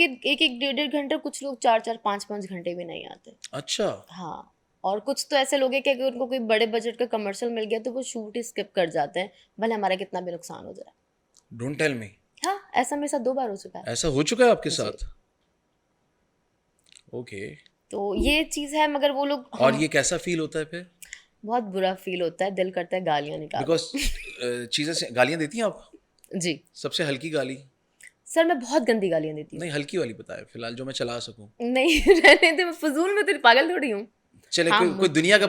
S2: डेढ़ घंटा, कुछ लोग 4-4 5-5 घंटे भी नहीं आते।
S1: अच्छा।
S2: हाँ, और कुछ तो ऐसे लोग हैं कि अगर उनको कोई बड़े बजट का कमर्शियल मिल गया तो वो शूट ही स्किप कर जाते हैं, भले हमारा कितना भी नुकसान हो जाए।
S1: डोंट टेल मी,
S2: हाँ, ऐसा मेरे साथ 2 बार हो चुका है।
S1: ऐसा हो चुका है आपके साथ? ओके।
S2: तो ये चीज़ है, मगर वो लोग
S1: और ये कैसा फील होता है फिर?
S2: बहुत बुरा फील होता है, दिल करता है गालियाँ निकाल।
S1: बिकॉज चीज़ें से गालियाँ देती हैं आप?
S2: जी
S1: सबसे हल्की गाली?
S2: सर, मैं बहुत गंदी गालियाँ देती हूँ।
S1: नहीं, हल्की वाली बताए फिलहाल, जो मैं चला सकूं।
S2: नहीं रहने दे, मैं फजूल में तो पागल थोड़ी हूँ।
S1: चले,
S2: हाँ,
S1: कोई दुनिया का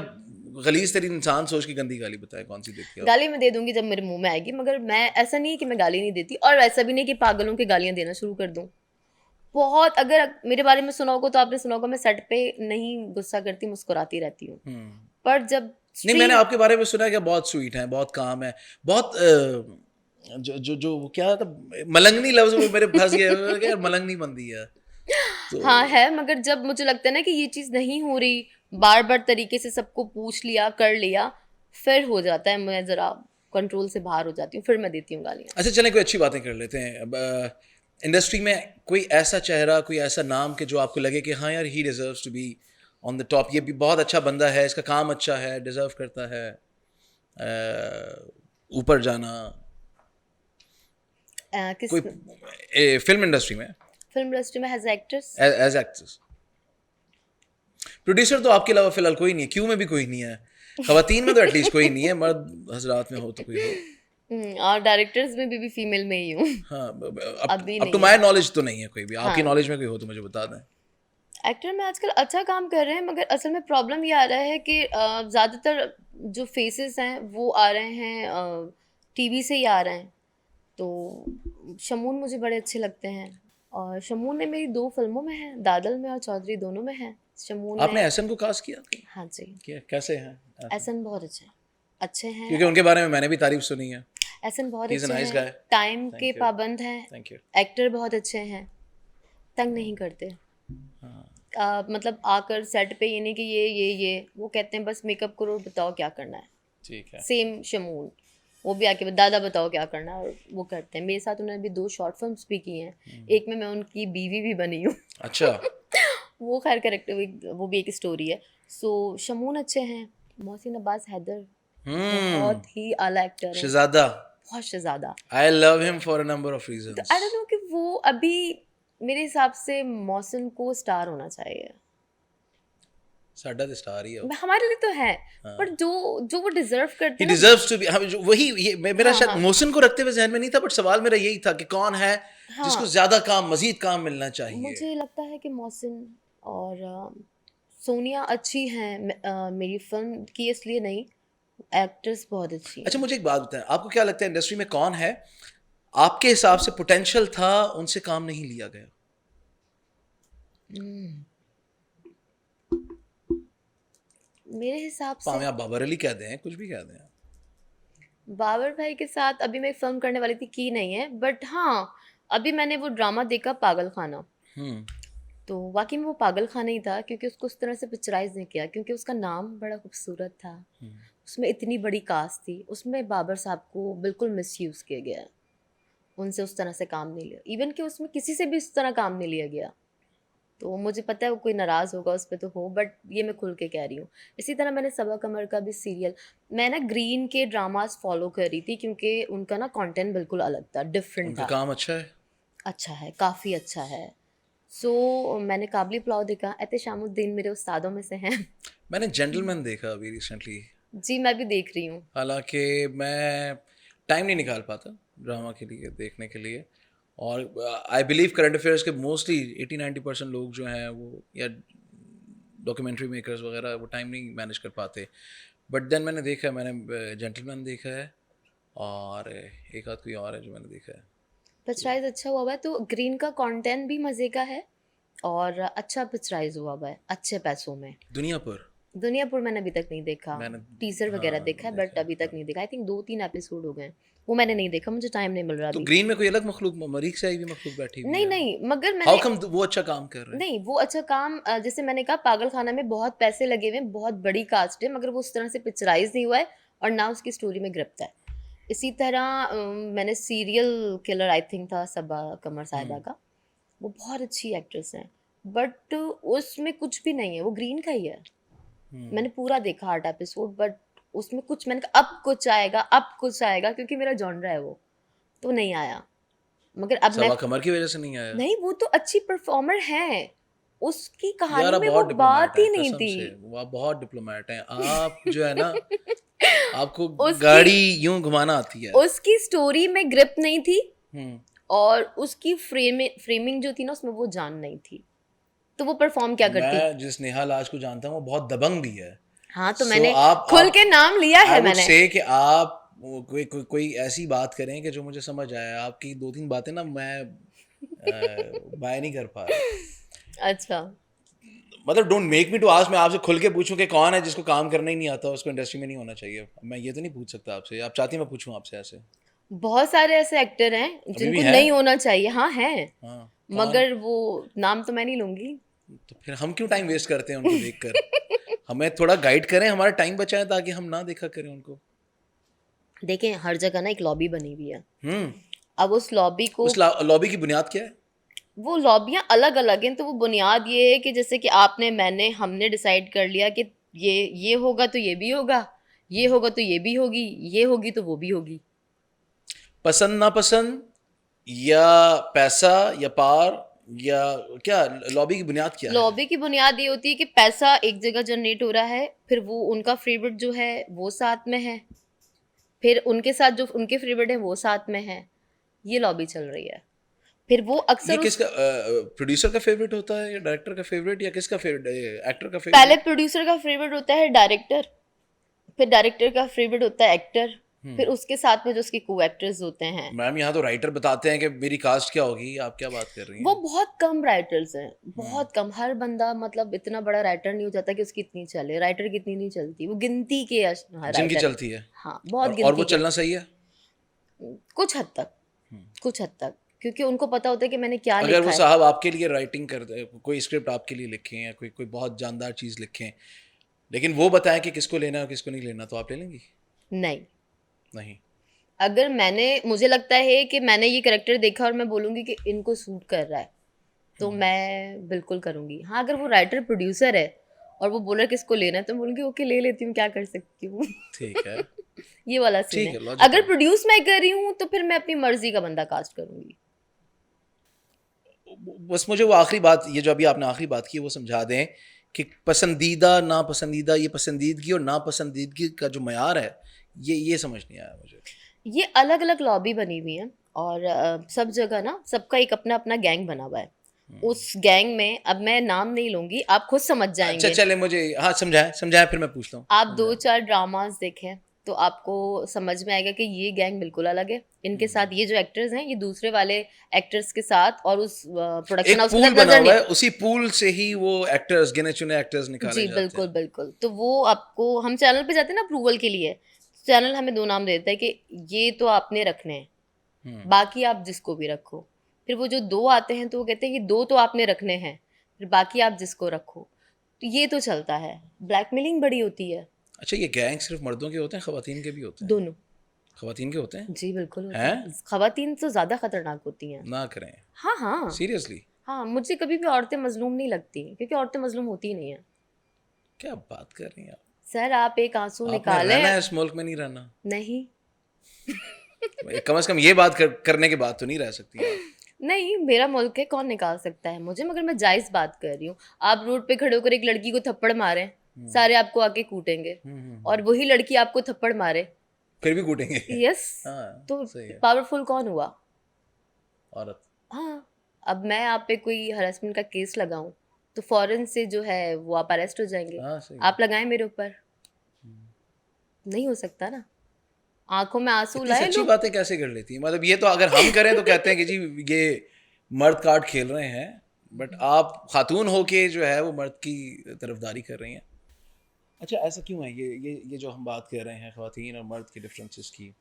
S1: गलीज तरीन इंसान सोच के गंदी गाली बताए, कौन सी देती है आप?
S2: गाली मैं दे दूंगी जब मेरे मुंह में आएगी, मगर मैं ऐसा नहीं है कि मैं गाली नहीं देती, और ऐसा भी नहीं कि पागलों की गालियाँ देना शुरू कर दूँ। बहुत, अगर मेरे बारे में सुना होगा तो आपने सुना होगा, मैं सेट पे नहीं गुस्सा करती, मुस्कुराती रहती हूँ। पर जब
S1: नहीं, मैंने आपके बारे में सुना है कि बहुत स्वीट है, बहुत काम है, बहुत जो वो क्या था, मलंगनी लफ्ज वो मेरे फंस गया क्या, मलंगनी बंदी है तो।
S2: हाँ है, मगर जब मुझे लगता है ना कि ये चीज़ नहीं हो रही, बार बार तरीके से सबको पूछ लिया, कर लिया, फिर हो जाता है, मैं ज़रा कंट्रोल से बाहर हो जाती हूँ, फिर मैं देती हूँ गालियाँ।
S1: अच्छा, चलें कोई अच्छी बातें कर लेते हैं। अब इंडस्ट्री में कोई ऐसा चेहरा, कोई ऐसा नाम कि जो आपको लगे कि हाँ यार, he deserves to be on the top, ये भी बहुत अच्छा बंदा है, इसका काम अच्छा है, डिजर्व करता है ऊपर जाना?
S2: किस
S1: कोई फिल्म इंडस्ट्री में
S2: फिल्म इंडस्ट्री में as actress?
S1: As actress? Producer तो आपके अलावा फिलहाल कोई नहीं है, क्यों में भी कोई नहीं है, खवातीन में तो एटलीस्ट कोई नहीं है, मर्द हजरात में हो तो कोई हो।
S2: और डायरेक्टर्स में भी फीमेल में ही हूँ।
S1: हाँ,
S2: अभी
S1: अब तो
S2: नहीं
S1: माय
S2: है।
S1: नॉलेज तो नहीं है कोई भी, आपकी
S2: हाँ।
S1: नॉलेज में कोई हो तो मुझे बता दें।
S2: एक्टर में आजकल अच्छा काम कर रहे हैं, मगर असल में प्रॉब्लम ये आ रहा है कि ज़्यादातर जो फेसेस हैं वो आ रहे हैं टीवी से ही आ रहे हैं। तो शमून मुझे बड़े अच्छे लगते हैं, और शमून ने मेरी 2 फ़िल्मों में है, दादल में और चौधरी दोनों में है। शमून
S1: आपने
S2: ने।
S1: एहसन को कास्ट किया?
S2: हाँ जी।
S1: कैसे हैं एहसन?
S2: एहसन बहुत अच्छे हैं।
S1: क्योंकि उनके बारे में मैंने भी तारीफ सुनी है।
S2: एहसन बहुत
S1: ही इज़ अ
S2: अच्छे
S1: नाइस
S2: हैं,
S1: गाय।
S2: टाइम के
S1: थैंक यू,
S2: पाबंद हैं,
S1: थैंक यू।
S2: एक्टर बहुत अच्छे हैं, तंग नहीं करते। मतलब आकर सेट पे ये नहीं कि ये वो कहते हैं बस मेकअप करो, बताओ क्या करना है।
S1: ठीक है।
S2: सेम शमून, वो भी आके दादा बताओ क्या करना है, और वो करते हैं। मेरे साथ उन्होंने भी 2 शॉर्ट फिल्म्स भी की हैं, एक में मैं उनकी बीवी भी बनी हूँ।
S1: अच्छा।
S2: वो खैर करेक्टर, वो भी एक स्टोरी है। सो शमून अच्छे हैं। मोहसिन अब्बास हैदर बहुत ही आला एक्टर हैं,
S1: शहजादा,
S2: बहुत Shehzada.
S1: I love him for a number of
S2: तो
S1: रीजंस।
S2: आई डोंट नो कि वो अभी मेरे हिसाब से मोहसिन को स्टार होना चाहिए।
S1: साडा द स्टार ही है।
S2: हमारे लिए तो है, पर जो जो वो डिजर्व करते
S1: ही
S2: हैं ना।
S1: डिजर्व्स टू बी, वही ये मेरा
S2: हाँ
S1: शायद
S2: हाँ
S1: मोहसिन को रखते हुए जहन में नहीं था, बट सवाल मेरा यही था कि कौन है जिसको
S2: हाँ,
S1: ज्यादा काम, मजीद काम मिलना चाहिए।
S2: मुझे लगता है कि मोहसिन और सोनिया अच्छी हैं। मेरी फिल्म की इसलिए नहीं, एक्ट्रेस बहुत अच्छी
S1: अच्छा,
S2: हैं।
S1: मुझे एक बात बताएं, आपको क्या लगता है इंडस्ट्री में कौन है आपके हिसाब से पोटेंशियल था, उनसे काम नहीं लिया गया?
S2: हम्म, मेरे हिसाब से
S1: भावें आप बाबर अली कह दें, कुछ भी कह दें।
S2: बाबर भाई के साथ अभी मैं एक फिल्म करने वाली थी, की नहीं है, बट हाँ अभी मैंने वो ड्रामा देखा पागल खाना।
S1: हम्म।
S2: तो वाकई में वो पागल खाना ही था, क्योंकि उसको उस तरह से पिक्चराइज नहीं किया, क्योंकि उसका नाम बड़ा खूबसूरत था, उसमें इतनी बड़ी कास्ट थी, उसमें बाबर साहब को बिल्कुल मिसयूज़ किया गया, उनसे उस तरह से काम नहीं लिया, इवन कि उसमें किसी से भी उस तरह काम नहीं लिया गया। तो मुझे पता है वो कोई नाराज़ होगा उस पर, तो हो, बट ये मैं खुल के कह रही हूँ। इसी तरह मैंने सबा कमर का भी सीरियल, मैं ना ग्रीन के ड्रामास फॉलो कर रही थी, क्योंकि उनका ना कंटेंट बिल्कुल अलग था, डिफरेंट
S1: उनका
S2: था।
S1: काम अच्छा है।
S2: अच्छा है, काफ़ी अच्छा है। सो मैंने काबली पुलाव देखा, एहतेशामुद्दीन मेरे उस्तादों में से हैं।
S1: मैंने जेंटलमैन देखा अभी रिसेंटली,
S2: जी मैं भी देख रही हूँ।
S1: हालांकि मैं टाइम नहीं निकाल पाता ड्रामा के लिए, देखने के लिए। और आई बिलीव करंट अफेयर्स के मोस्टली 80-90% लोग जो हैं वो, या डॉक्यूमेंट्री मेकर्स वगैरह, वो टाइम नहीं मैनेज कर पाते। बट देन मैंने देखा है, मैंने जेंटलमैन देखा है, और एक आध कोई और है जो मैंने देखा है।
S2: पिक्चराइज अच्छा हुआ हुआ है, तो ग्रीन का कंटेंट भी मज़े का है, और अच्छा पिक्चराइज हुआ हुआ है, अच्छे पैसों में।
S1: दुनिया पर
S2: दुनियापुर मैंने अभी तक नहीं देखा,
S1: मैंने,
S2: टीजर वगैरह
S1: हाँ
S2: देखा है,
S1: देखा
S2: बट
S1: है,
S2: अभी तक
S1: हाँ।
S2: नहीं देखा। आई थिंक 2-3 एपिसोड हो गए, वो मैंने नहीं देखा, मुझे टाइम नहीं मिल रहा
S1: तो
S2: अभी।
S1: ग्रीन में कोई अलग मखलूक, मरीख से आई हुई मखलूक बैठी हुई
S2: नहीं
S1: है?
S2: नहीं, मगर
S1: हाउ
S2: मैंने,
S1: कम वो अच्छा काम कर रहे हैं?
S2: नहीं वो अच्छा काम, जैसे मैंने कहा पागल खाना में बहुत पैसे लगे हुए हैं, बहुत बड़ी कास्ट है, मगर वो उस तरह से पिक्चराइज नहीं हुआ है, और ना उसकी स्टोरी में गिरफ्त है। इसी तरह मैंने सीरियल किलर आई थिंक था सबा कमर साहिबा का, वो बहुत अच्छी एक्ट्रेस हैं, बट उसमें कुछ भी नहीं है, वो ग्रीन का ही है। मैंने पूरा देखा 8 एपिसोड, बट उसमें कुछ, मैंने कहा अब कुछ आएगा, अब कुछ आएगा, क्योंकि मेरा जॉनरा है वो, तो नहीं आया। मगर अब मैं,
S1: सवा कमर की वजह से नहीं आया?
S2: नहीं वो तो अच्छी परफॉर्मर है, उसकी
S1: यार
S2: कहानी
S1: आप
S2: में वो
S1: बहुत डिप्लोमेट
S2: बात ही
S1: हैं,
S2: नहीं
S1: कसम
S2: थी।
S1: से वो आप बहुत डिप्लोमेट हैं। आप जो है ना, आपको
S2: उसकी
S1: गाड़ी यूं घुमाना आती है।
S2: उसकी स्टोरी में ग्रिप नहीं थी,
S1: हम्म।
S2: और उसकी फ्रेमिंग जो थी ना उसमें वो जान नहीं थी, तो वो परफॉर्म क्या करती।
S1: मैं जिस नेहा लाज को जानता हूँ वो बहुत दबंग भी है।
S2: हाँ तो
S1: सो
S2: मैंने
S1: आप
S2: खुल के नाम लिया
S1: आई
S2: है
S1: वुड
S2: मैंने।
S1: से कि आप कोई ऐसी बात करें कि जो मुझे समझ आए। आपकी 2-3 बातें ना मैं बाय नहीं कर पा रहा।
S2: अच्छा,
S1: मतलब don't make me to ask, मैं आपसे खुल के पूछूं कि कौन है जिसको काम करना ही नहीं आता, उसको इंडस्ट्री में नहीं होना चाहिए। मैं ये तो नहीं पूछ सकता आपसे, आप चाहती हैं मैं पूछूं आपसे ऐसे?
S2: बहुत सारे ऐसे एक्टर हैं
S1: अभी भी
S2: जिनको
S1: है?
S2: नहीं होना चाहिए, हाँ हैं,
S1: हाँ, कौन?
S2: मगर वो नाम तो मैं नहीं लूंगी।
S1: तो फिर हम क्यों टाइम वेस्ट करते हैं उनको देखकर? हमें थोड़ा गाइड करें, हमारा टाइम बचाएं, ताकि हम ना देखा करें उनको।
S2: देखें हर जगह ना एक लॉबी बनी हुई है,
S1: हम्म।
S2: अब उस लॉबी को,
S1: उस लॉबी की बुनियाद क्या है?
S2: वो लॉबियां अलग अलग हैं, तो वो बुनियाद ये है कि जैसे कि आपने, मैंने, हमने डिसाइड कर लिया कि ये होगा तो ये भी होगा, ये होगा तो ये भी होगी, ये होगी तो वो भी होगी।
S1: पसंद नापसंद या पैसा या पार या क्या, लॉबी की बुनियाद क्या है?
S2: लॉबी की बुनियाद ये होती है कि पैसा एक जगह जनरेट हो रहा है, फिर वो उनका फेवरेट जो है वो साथ में है, फिर उनके साथ जो उनके फेवरेट है वो साथ में है, ये लॉबी चल रही है। फिर वो
S1: ये
S2: अक्सर उस,
S1: किसका, प्रोड्यूसर का फेवरेट होता है या डायरेक्टर का फेवरेट या किसका फेवरेट, एक्टर का
S2: पहले
S1: फेवरेट?
S2: प्रोड्यूसर का फेवरेट होता है डायरेक्टर, फिर डायरेक्टर का फेवरेट होता है एक्टर, फिर उसके साथ में जो उसके को एक्टर्स होते हैं।
S1: मैम यहाँ तो राइटर बताते हैं कि मेरी कास्ट क्या होगी, आप क्या बात कर रही
S2: वो
S1: हैं?
S2: बहुत कम राइटर्स हैं,
S1: हम्म,
S2: बहुत कम। हर बंदा मतलब इतना बड़ा राइटर नहीं हो जाता कि उसकी इतनी चले, राइटर की इतनी नहीं चलती, वो गिनती के
S1: जिनकी
S2: राइटर।
S1: चलती है।
S2: हाँ, बहुत
S1: और वो
S2: गिनती के।
S1: चलना सही है।
S2: कुछ हद तक, कुछ हद तक, क्योंकि उनको पता होता है कि मैंने क्या
S1: अगर
S2: लिखा
S1: वो
S2: है।
S1: साहब आपके लिए राइटिंग कर कोई स्क्रिप्ट आपके लिए लिखें या कोई कोई बहुत जानदार चीज़ लिखें, लेकिन वो बताएं कि किसको लेना है और किसको नहीं लेना, तो आप ले लेंगी?
S2: नहीं,
S1: नहीं।
S2: अगर मैंने, मुझे लगता है कि मैंने ये करेक्टर देखा और मैं बोलूँगी कि इनको सूट कर रहा है, तो मैं बिल्कुल करूँगी। हाँ, अगर वो राइटर प्रोड्यूसर है और वो बोल रहा है किसको लेना है, तो मैं बोलूँगी ओके ले लेती हूँ, क्या कर सकती हूँ।
S1: ठीक है।
S2: ये वाला सीन
S1: ठीक
S2: है।
S1: है,
S2: अगर
S1: लॉजिकल।
S2: प्रोड्यूस मैं कर रही हूँ तो फिर मैं अपनी मर्जी का बंदा कास्ट करूँगी।
S1: बस मुझे वो आखिरी बात, ये जो अभी आपने आखिरी बात की, वो समझा दें कि पसंदीदा नापसंदीदा, ये पसंदीदगी और नापसंदीदगी का जो मयार है, ये समझ नहीं आया मुझे।
S2: ये अलग अलग लॉबी बनी हुई है, और सब जगह ना सबका एक अपना अपना गैंग बना हुआ है। उस गैंग में, अब मैं नाम नहीं लूंगी, आप खुद समझ
S1: अच्छा
S2: जाएंगे।
S1: चले, मुझे हाँ समझाएं समझाएं, फिर मैं पूछता हूँ,
S2: आप दो
S1: समझाएं।
S2: चार ड्रामास देखें तो आपको समझ में आएगा कि ये गैंग बिल्कुल अलग है। इनके साथ ये जो एक्टर्स हैं, ये दूसरे वाले एक्टर्स के साथ और उस प्रोडक्शन
S1: एक
S2: हाउस के
S1: पूल
S2: साथ
S1: बना
S2: नजर
S1: हुआ
S2: नहीं।
S1: है, उसी पूल से ही वो एक्टर्स, गिने चुने एक्टर्स निकाले
S2: जी
S1: जाते
S2: बिल्कुल
S1: हैं।
S2: बिल्कुल। तो वो आपको, हम चैनल पे जाते हैं ना अप्रूवल के लिए, चैनल हमें दो नाम देता है कि ये तो आपने रखने हैं,
S1: हम्म।
S2: बाकी आप जिसको भी रखो। फिर वो जो दो आते हैं तो वो कहते हैं कि दो तो आपने रखने हैं, फिर बाकी आप जिसको रखो। तो ये तो चलता है, ब्लैकमेलिंग बड़ी होती है।
S1: अच्छा, ये गैंग सिर्फ मर्दों के होते हैं, खवातीन के भी होते हैं?
S2: दोनों।
S1: खवातीन के होते हैं?
S2: जी बिल्कुल होते
S1: हैं?
S2: हैं, खवातीन तो ज़्यादा खतरनाक होती हैं।
S1: ना करें।
S2: हाँ हाँ।
S1: सीरियसली?
S2: हाँ, मुझे कभी भी औरतें मजलूम नहीं लगती, क्योंकि औरतें मजलूम होती ही नहीं है।
S1: क्या बात कर रही हैं आप?
S2: सर आप एक आंसू
S1: आपने रहना
S2: निकालें।
S1: है इस मुल्क में, नहीं रहना?
S2: नहीं।
S1: कम से कम ये बात करने के बाद तो नहीं रह सकती आप।
S2: नहीं, मेरा मुल्क है, कौन निकाल सकता है मुझे, मगर मैं जायज़ बात कर रही हूँ। आप रोड पे खड़े होकर एक लड़की को थप्पड़ मारें, सारे आपको आके कूटेंगे, और वही लड़की आपको थप्पड़ मारे।
S1: फिर भी कूटेंगे।
S2: यस।
S1: हाँ,
S2: तो
S1: सही है।
S2: पावरफुल कौन हुआ?
S1: औरत।
S2: हाँ। अब मैं आप पे कोई हरासमेंट का केस लगाऊं तो फौरन से जो है वो आप अरेस्ट हो जाएंगे।
S1: हाँ, सही है।
S2: आप लगाएं मेरे ऊपर, नहीं हो सकता ना। आंखों में आंसू
S1: इतनी
S2: लाए
S1: सच्ची
S2: लोग।
S1: बातें कैसे कर लेती हैं? मतलब ये तो अगर हम करें तो कहते हैं कि जी ये मर्द कार्ड खेल रहे हैं, बट आप खातून होके जो है वो मर्द की तरफदारी कर रही हैं। अच्छा, ऐसा क्यों है? ये जो हम बात कर रहे हैं ख़वातीन और मर्द के डिफरेंसेस की,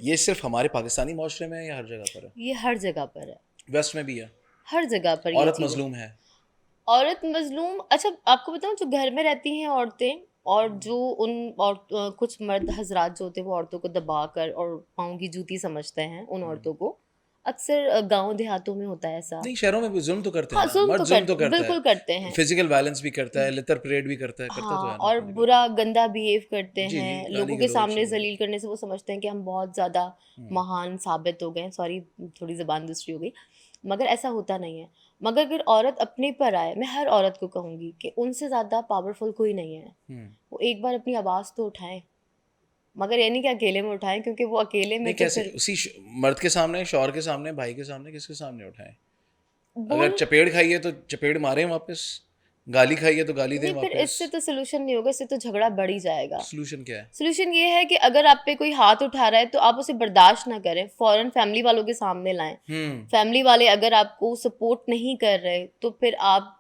S1: ये सिर्फ हमारे पाकिस्तानी माशरे में है या हर जगह पर है?
S2: ये हर जगह पर है,
S1: वेस्ट में भी है?
S2: हर जगह पर ये
S1: औरत
S2: चीज़ है।
S1: मजलूम है?
S2: औरत मजलूम, अच्छा आपको बताऊं, जो घर में रहती हैं औरतें, और जो उन कुछ मर्द हजरात जो होते हैं वो औरतों को दबा कर और पाँव की जूती समझते हैं उन औरतों को, अक्सर गांव देहातों में होता है ऐसा।
S1: नहीं, शहरों में भी जुल्म तो करते हैं
S2: हाँ,
S1: ना,
S2: जुल्म
S1: मर्द
S2: तो
S1: जुल्म तो करता
S2: बिल्कुल करते
S1: है,
S2: हैं।
S1: फिजिकल वायलेंस भी करता है, लितर परेड भी करता है, करता तो
S2: हाँ,
S1: है ना
S2: और
S1: अपनी जगह
S2: बुरा गंदा बिहेव करते
S1: पे। जी जी,
S2: हैं,
S1: गाली
S2: लोगों के
S1: गलौज
S2: सामने
S1: वगैरह।
S2: जलील करने से वो समझते हैं कि हम बहुत ज़्यादा
S1: हम्म।
S2: महान साबित हो गए। सॉरी, थोड़ी ज़बान दूसरी हो गई, मगर ऐसा होता नहीं है। मगर अगर औरत अपने पर आए, मैं हर औरत को कहूँगी कि उनसे ज़्यादा पावरफुल कोई नहीं है।
S1: हम्म।
S2: वो एक बार अपनी आवाज़ तो उठाएं, मगर ये नहीं कि अकेले में उठाएं, क्योंकि वो अकेले में
S1: नहीं,
S2: तो
S1: कैसे
S2: फिर
S1: उसी मर्द के सामने, शौहर के सामने, भाई के सामने, किसके सामने उठाएं? अगर
S2: बोल।
S1: चपेड़ खाई है तो चपेड़ मारें वापस, गाली खाई है तो गाली दें
S2: नहीं, फिर
S1: वापस।
S2: इससे तो सोल्यूशन नहीं होगा, इससे तो झगड़ा बढ़ ही जाएगा।
S1: सोल्यूशन क्या है?
S2: सोल्यूशन ये है कि अगर आप पे कोई हाथ उठा रहा है तो आप उसे बर्दाश्त ना करें, फौरन फैमिली वालों के सामने लाएं। फैमिली वाले अगर आपको सपोर्ट नहीं कर रहे तो फिर आप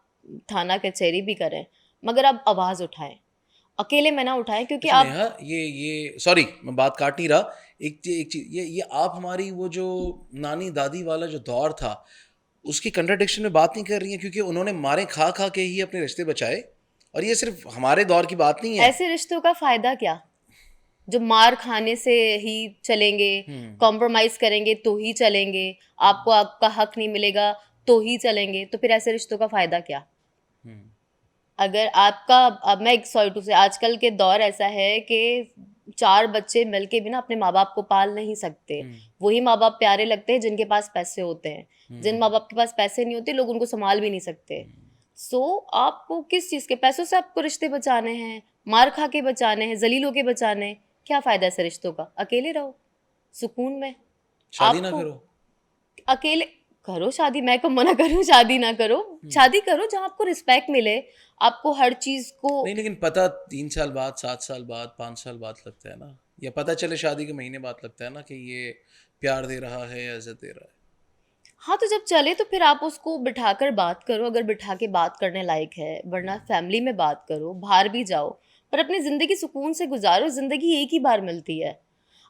S2: थाना कचहरी भी करें, मगर आप आवाज़ उठाएं, अकेले में ना उठाएं, क्योंकि
S1: अच्छा
S2: आप।
S1: नेहा, ये सॉरी मैं बात काट नहीं रहा, एक चीज, ये आप हमारी वो जो नानी दादी वाला जो दौर था उसकी कंट्राडिक्शन में बात नहीं कर रही हैं, क्योंकि उन्होंने मारे खा खा के ही अपने रिश्ते बचाए, और ये सिर्फ हमारे दौर की बात नहीं है।
S2: ऐसे रिश्तों का फायदा क्या, जो मार खाने से ही चलेंगे, कॉम्प्रोमाइज करेंगे तो ही चलेंगे, आपको आपका हक नहीं मिलेगा तो ही चलेंगे, तो फिर ऐसे रिश्तों का फायदा क्या?
S1: हम्म,
S2: अगर आपका, अब मैं एक सॉरी टू से, आजकल के दौर ऐसा है कि 4 बच्चे मिलके भी ना अपने माँ बाप को पाल नहीं सकते।
S1: हम्म,
S2: वही माँ बाप प्यारे लगते हैं जिनके पास पैसे होते हैं। जिन माँ
S1: हम्म,
S2: बाप के पास पैसे नहीं होते, लोग उनको संभाल भी नहीं सकते। सो आपको किस चीज़ के, पैसों से आपको रिश्ते बचाने हैं, मार खा के बचाने हैं, जलील होके बचाने हैं? क्या फायदा ऐसे रिश्तों का? अकेले रहो सुकून में।
S1: शादी ना
S2: आपको
S1: करो।
S2: अकेले करो शादी, मैं कब मना करूँ शादी ना करो? शादी करो जहाँ आपको रिस्पेक्ट मिले, आपको हर चीज को।
S1: नहीं, लेकिन पता 3 साल बाद, 7 साल बाद, 5 साल बाद लगता है ना, या पता चले शादी के महीने बाद लगता है ना कि ये प्यार दे रहा है या इज्जत दे रहा है।
S2: हाँ, तो जब चले तो फिर आप उसको बिठाकर बात करो, अगर बिठा के बात करने लायक है, वरना फैमिली में बात करो, बाहर भी जाओ, पर अपनी जिंदगी सुकून से गुजारो। जिंदगी एक ही बार मिलती है,